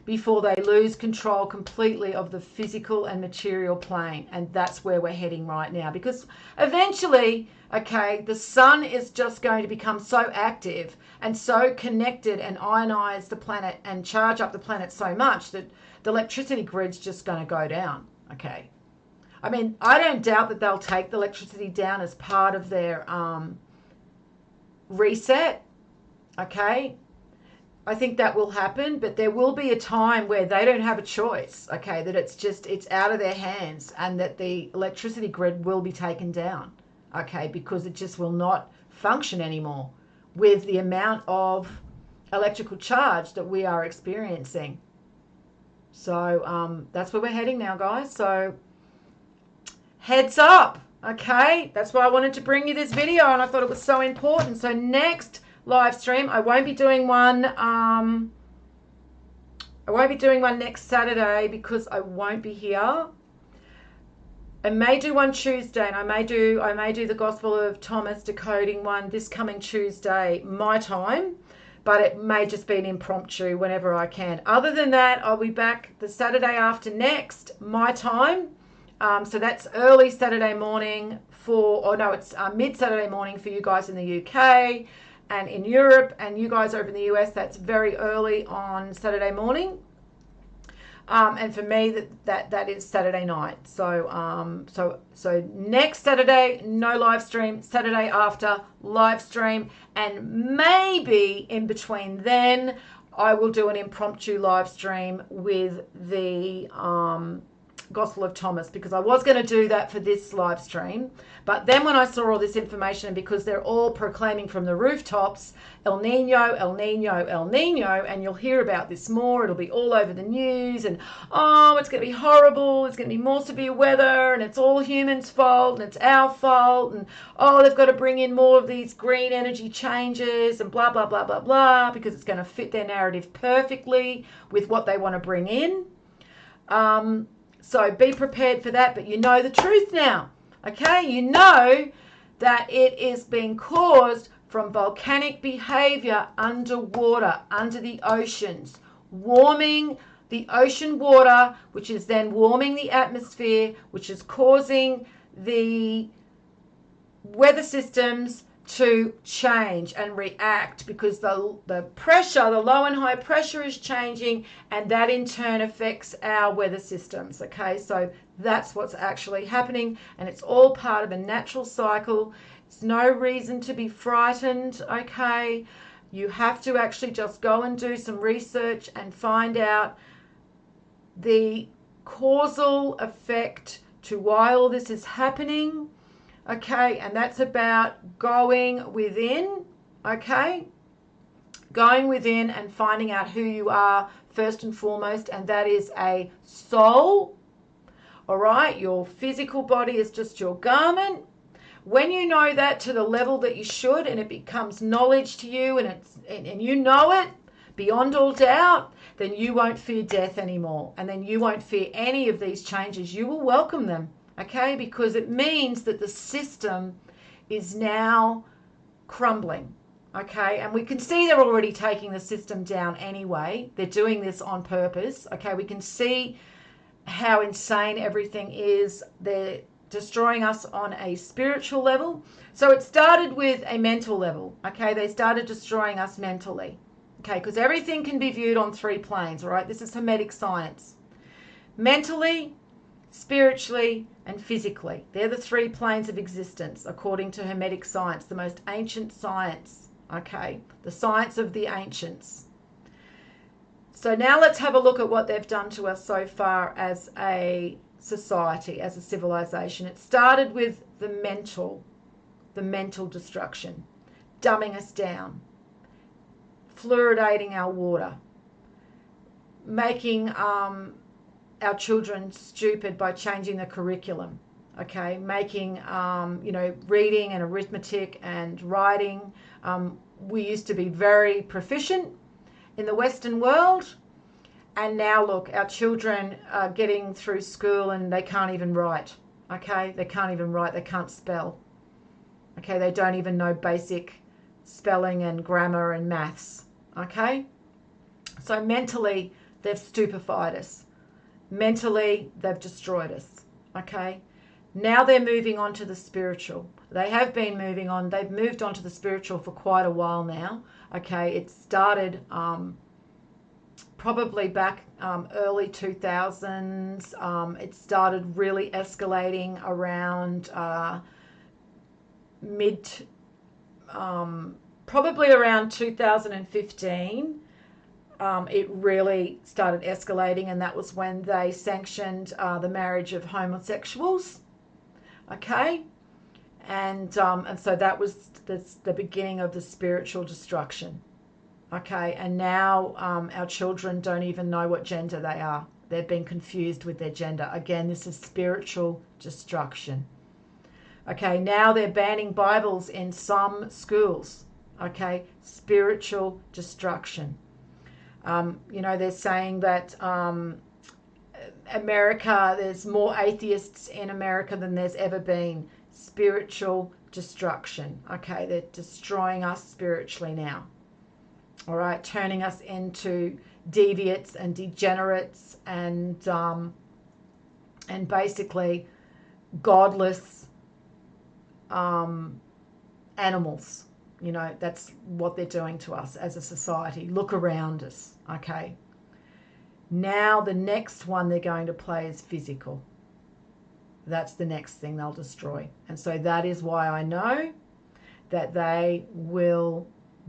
before they lose control completely of the physical and material plane. And that's where we're heading right now. Because eventually, okay, the sun is just going to become so active and so connected and ionize the planet and charge up the planet so much that the electricity grid's just going to go down, okay? I mean, I don't doubt that they'll take the electricity down as part of their reset. Okay, I think that will happen, but there will be a time where they don't have a choice, okay, that it's out of their hands, and that the electricity grid will be taken down, okay, because it just will not function anymore with the amount of electrical charge that we are experiencing. So that's where we're heading now, guys. So heads up, okay, that's why I wanted to bring you this video, and I thought it was so important. So next live stream, I won't be doing one next Saturday because I won't be here. I may do one Tuesday, and I may do the Gospel of Thomas decoding one this coming Tuesday my time, but it may just be an impromptu whenever I can. Other than that, I'll be back the Saturday after next my time. So that's early Saturday morning it's mid Saturday morning for you guys in the UK. And in Europe, and you guys over in the US, that's very early on Saturday morning. And for me, that is Saturday night. So next Saturday, no live stream. Saturday after, live stream. And maybe in between then, I will do an impromptu live stream with the Gospel of Thomas, because I was going to do that for this live stream, but then when I saw all this information, because they're all proclaiming from the rooftops, El Nino, El Nino, El Nino, and you'll hear about this more, it'll be all over the news, and it's going to be horrible, it's going to be more severe weather, and it's all humans' fault, and it's our fault, and they've got to bring in more of these green energy changes, and blah, blah, blah, blah, blah, because it's going to fit their narrative perfectly with what they want to bring in. So be prepared for that, but you know the truth now, okay? You know that it is being caused from volcanic behavior underwater, under the oceans, warming the ocean water, which is then warming the atmosphere, which is causing the weather systems to change and react, because the pressure, the low and high pressure is changing, and that in turn affects our weather systems, okay? So that's what's actually happening, and it's all part of a natural cycle. It's no reason to be frightened, okay? You have to actually just go and do some research and find out the causal effect to why all this is happening. Okay, and that's about going within, okay? Going within and finding out who you are first and foremost, and that is a soul. All right, your physical body is just your garment. When you know that to the level that you should, and it becomes knowledge to you, and you know it beyond all doubt, then you won't fear death anymore, and then you won't fear any of these changes. You will welcome them, okay? Because it means that the system is now crumbling. Okay, and we can see they're already taking the system down anyway. They're doing this on purpose. Okay, we can see how insane everything is. They're destroying us on a spiritual level. So it started with a mental level. Okay, they started destroying us mentally. Okay, because everything can be viewed on 3 planes. All right, this is Hermetic science. Mentally, spiritually, and physically. They're the 3 planes of existence according to Hermetic science, the most ancient science. Okay, the science of the ancients. So now let's have a look at what they've done to us so far as a society, as a civilization. It started with the mental destruction, dumbing us down, fluoridating our water, making our children stupid by changing the curriculum. Okay, making reading and arithmetic and writing. We used to be very proficient in the Western world, and now look, our children are getting through school and they can't even write. Okay, they can't even write, they can't spell. Okay, they don't even know basic spelling and grammar and maths. Okay, so mentally they've stupefied us. Mentally they've destroyed us. Okay, now they're moving on to the spiritual. They have been moving on. They've moved on to the spiritual for quite a while now. Okay, it started probably back early 2000s. It started really escalating around probably around 2015. It really started escalating, and that was when they sanctioned the marriage of homosexuals. Okay, and so that was the beginning of the spiritual destruction. Okay, and now our children don't even know what gender they are. They've been confused with their gender. Again, this is spiritual destruction. Okay, now they're banning Bibles in some schools. Okay, spiritual destruction. They're saying that America, there's more atheists in America than there's ever been. Spiritual destruction. Okay, they're destroying us spiritually now. All right, turning us into deviates and degenerates and basically godless animals. That's what they're doing to us as a society. Look around us. Okay. Now the next one they're going to play is physical. That's the next thing they'll destroy. And so that is why I know that they will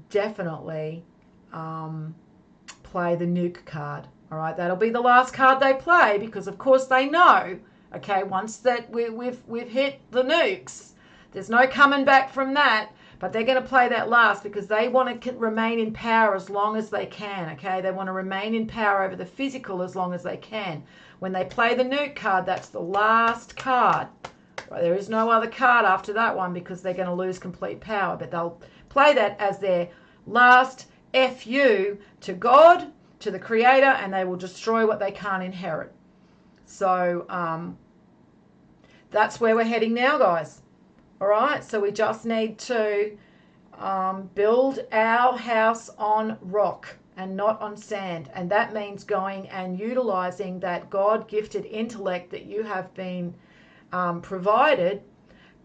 definitely play the nuke card. All right, that'll be the last card they play, because of course they know, okay, once that we've hit the nukes, there's no coming back from that. But they're going to play that last because they want to remain in power as long as they can, okay? They want to remain in power over the physical as long as they can. When they play the nuke card, that's the last card. Right, there is no other card after that one because they're going to lose complete power. But they'll play that as their last FU to God, to the Creator, and they will destroy what they can't inherit. So that's where we're heading now, guys. All right, so we just need to build our house on rock and not on sand. And that means going and utilizing that God-gifted intellect that you have been provided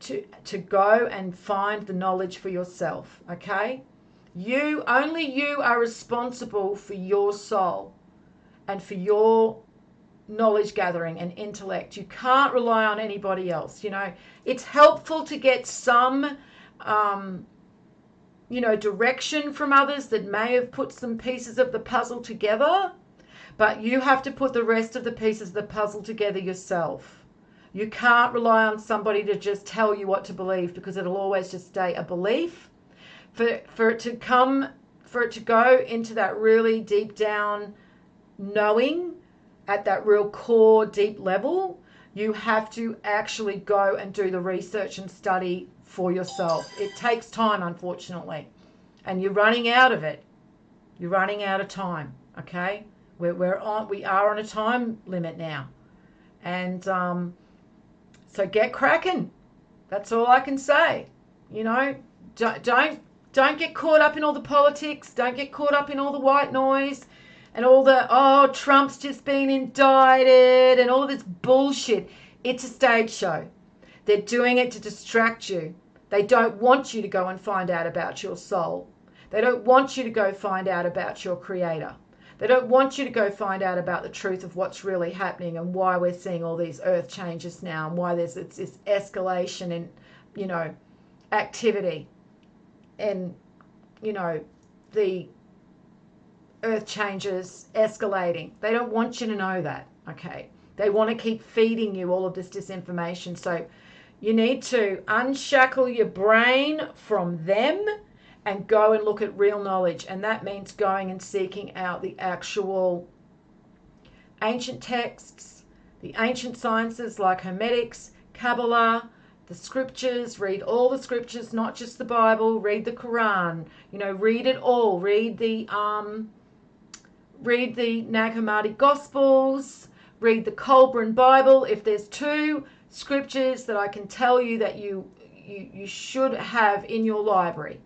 to go and find the knowledge for yourself, okay? Only you are responsible for your soul and for your knowledge gathering and intellect. You can't rely on anybody else. It's helpful to get some direction from others that may have put some pieces of the puzzle together, but you have to put the rest of the pieces of the puzzle together yourself. You can't rely on somebody to just tell you what to believe, because it'll always just stay a belief. For it to go into that really deep down knowing at that real core deep level, you have to actually go and do the research and study for yourself. It takes time, unfortunately, and you're running out of it. You're running out of time. Okay, we are on a time limit now, and so get cracking. That's all I can say. You know, don't get caught up in all the politics. Don't get caught up in all the white noise and all the, oh, Trump's just been indicted and all of this bullshit. It's a stage show. They're doing it to distract you. They don't want you to go and find out about your soul. They don't want you to go find out about your creator. They don't want you to go find out about the truth of what's really happening and why we're seeing all these earth changes now and why there's this escalation in, you know, activity and, you know, the earth changes escalating. They don't want you to know that, okay? They want to keep feeding you all of this disinformation. So you need to unshackle your brain from them and go and look at real knowledge. And that means going and seeking out the actual ancient texts, the ancient sciences like Hermetics, Kabbalah, the scriptures. Read all the scriptures, not just the Bible. Read the Quran. You know, read it all. Read the Nag Hammadi Gospels. Read the Colburn Bible. If there's two scriptures that I can tell you that you should have in your library,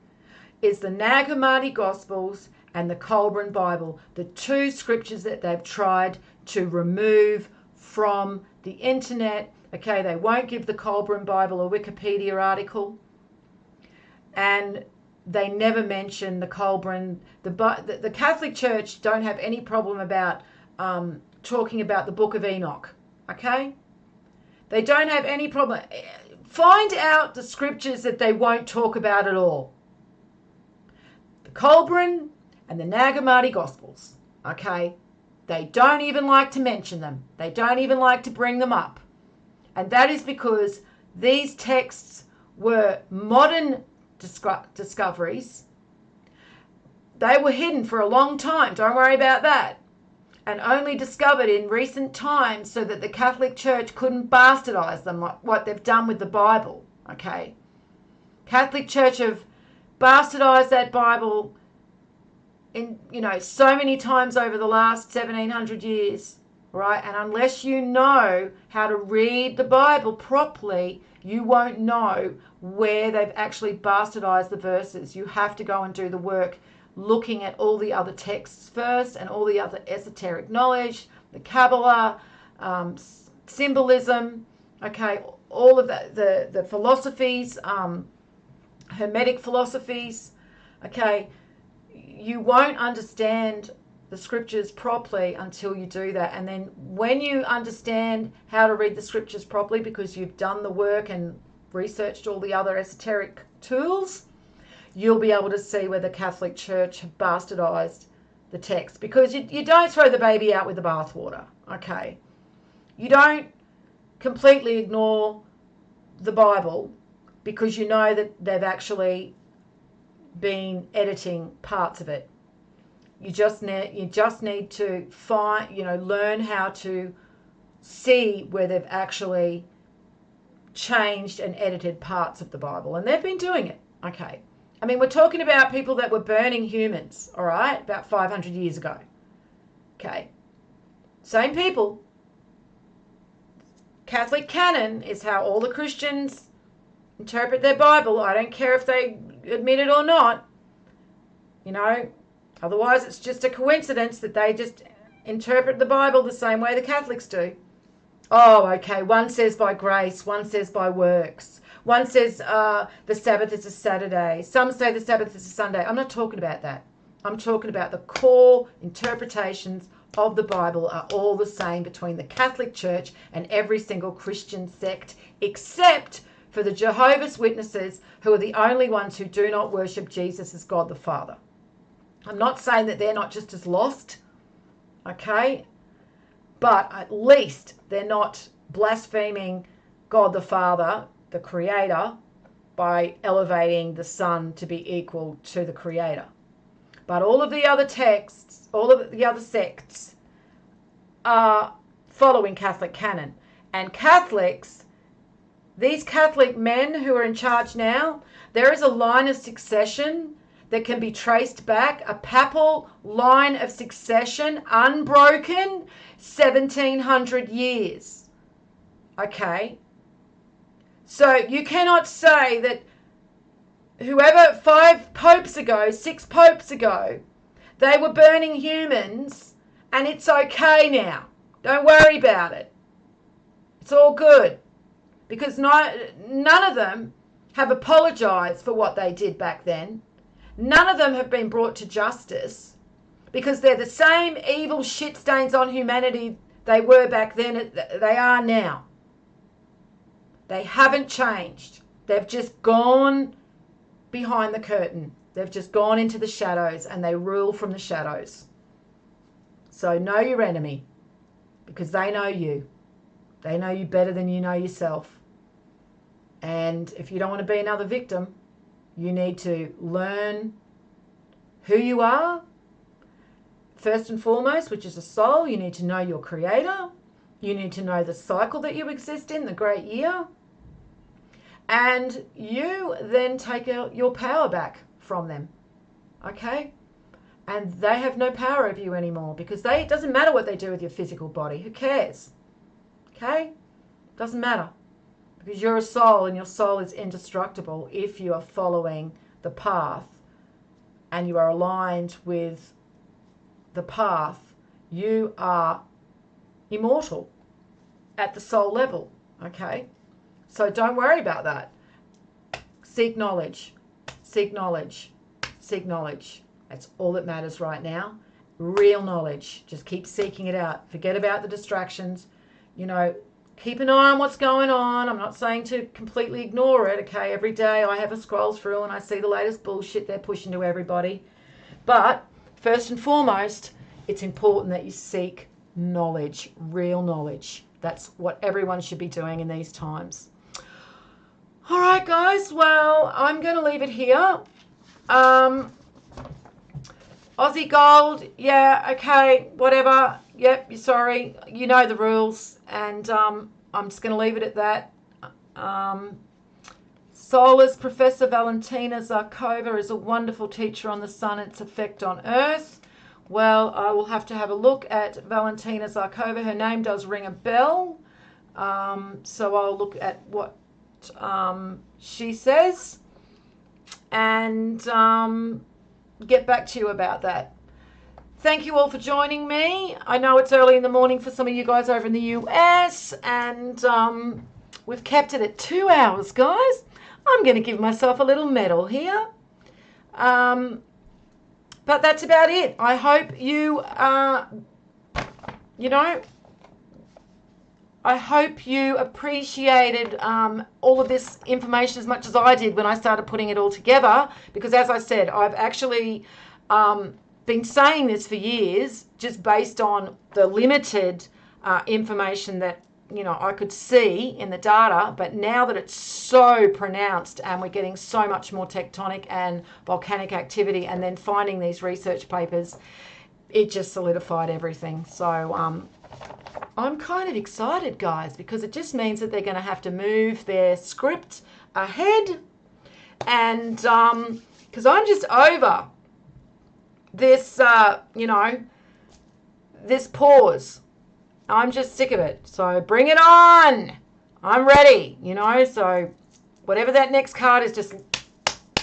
is the Nag Hammadi Gospels and the Colburn Bible, the two scriptures that they've tried to remove from the internet. Okay, they won't give the Colburn Bible a Wikipedia article, and they never mention the Colburn. The Catholic Church don't have any problem about talking about the Book of Enoch. Okay, they don't have any problem. Find out the scriptures that they won't talk about at all. The Colburn and the Nag Hammadi Gospels. Okay, they don't even like to mention them. They don't even like to bring them up. And that is because these texts were modern discoveries. They were hidden for a long time. Don't worry about that. And only discovered in recent times so that the Catholic Church couldn't bastardize them like what they've done with the Bible. Okay, Catholic Church have bastardized that Bible in, you know, so many times over the last 1700 years, right? And unless you know how to read the Bible properly, you won't know where they've actually bastardized the verses. You have to go and do the work looking at all the other texts first and all the other esoteric knowledge, the Kabbalah, symbolism, okay, all of that, the philosophies, Hermetic philosophies, okay. You won't understand the scriptures properly until you do that. And then when you understand how to read the scriptures properly, because you've done the work and researched all the other esoteric tools, you'll be able to see where the Catholic Church have bastardized the text. Because you don't throw the baby out with the bathwater, okay? You don't completely ignore the Bible because you know that they've actually been editing parts of it. You just need to find, you know, learn how to see where they've actually changed and edited parts of the Bible, and they've been doing it. Okay, I mean, we're talking about people that were burning humans, all right, about 500 years ago. Okay, same people. Catholic canon is how all the Christians interpret their Bible. I don't care if they admit it or not, you know. Otherwise, it's just a coincidence that they just interpret the Bible the same way the Catholics do. Oh, okay, one says by grace, one says by works. One says the Sabbath is a Saturday. Some say the Sabbath is a Sunday. I'm not talking about that. I'm talking about the core interpretations of the Bible are all the same between the Catholic Church and every single Christian sect, except for the Jehovah's Witnesses, who are the only ones who do not worship Jesus as God the Father. I'm not saying that they're not just as lost, okay? But at least they're not blaspheming God the Father, the Creator, by elevating the Son to be equal to the Creator. But all of the other texts, all of the other sects are following Catholic canon. And Catholics, these Catholic men who are in charge now, there is a line of succession that can be traced back, a papal line of succession, unbroken, 1700 years. Okay? So you cannot say that whoever 5 popes ago, 6 popes ago, they were burning humans and it's okay now. Don't worry about it. It's all good. Because none of them have apologized for what they did back then. None of them have been brought to justice because they're the same evil shit stains on humanity they were back then, they are now. They haven't changed. They've just gone behind the curtain. They've just gone into the shadows and they rule from the shadows. So know your enemy because they know you. They know you better than you know yourself. And if you don't want to be another victim, you need to learn who you are. First and foremost, which is a soul, you need to know your Creator. You need to know the cycle that you exist in, the great year. And you then take your power back from them. Okay? And they have no power over you anymore because it doesn't matter what they do with your physical body. Who cares? Okay? Doesn't matter. Because you're a soul and your soul is indestructible if you are following the path and you are aligned with the path. You are immortal at the soul level. Okay? So don't worry about that. Seek knowledge. Seek knowledge. Seek knowledge. That's all that matters right now. Real knowledge. Just keep seeking it out. Forget about the distractions. You know, keep an eye on what's going on. I'm not saying to completely ignore it, okay? Every day I have a scroll through and I see the latest bullshit they're pushing to everybody. But first and foremost, it's important that you seek knowledge, real knowledge. That's what everyone should be doing in these times. All right, guys. Well, I'm going to leave it here. Aussie Gold. Yeah, okay, whatever. Yep, you're sorry. You know the rules. And I'm just going to leave it at that. Solar's Professor Valentina Zarkova is a wonderful teacher on the sun and its effect on Earth. Well, I will have to have a look at Valentina Zarkova. Her name does ring a bell. So I'll look at what she says and get back to you about that. Thank you all for joining me. I know it's early in the morning for some of you guys over in the US, and we've kept it at 2 hours, guys. I'm going to give myself a little medal here. But that's about it. I hope you, I hope you appreciated all of this information as much as I did when I started putting it all together. Because as I said, I've actually been saying this for years, just based on the limited information that I could see in the data. But now that it's so pronounced and we're getting so much more tectonic and volcanic activity, and then finding these research papers, it just solidified everything. So I'm kind of excited, guys, because it just means that they're going to have to move their script ahead. And because I'm just over this, this pause. I'm just sick of it. So bring it on. I'm ready, So whatever that next card is, just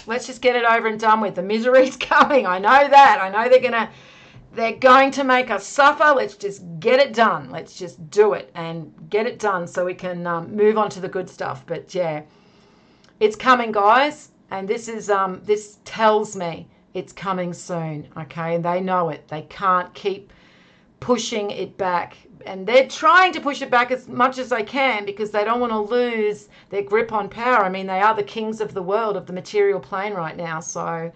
let's just get it over and done with. The misery's coming. I know that. I know they're going to make us suffer. Let's just get it done. Let's just do it and get it done so we can move on to the good stuff. But yeah, it's coming, guys. And this tells me it's coming soon. Okay, and they know it. They can't keep pushing it back. And they're trying to push it back as much as they can because they don't want to lose their grip on power. I mean, they are the kings of the world, of the material plane right now. So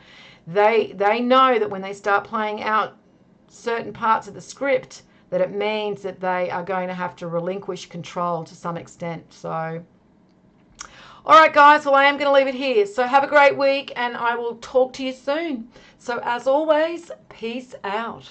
they know that when they start playing out certain parts of the script, that it means that they are going to have to relinquish control to some extent. So All right, guys, well, I am going to leave it here. So have a great week, and I will talk to you soon. So as always, peace out.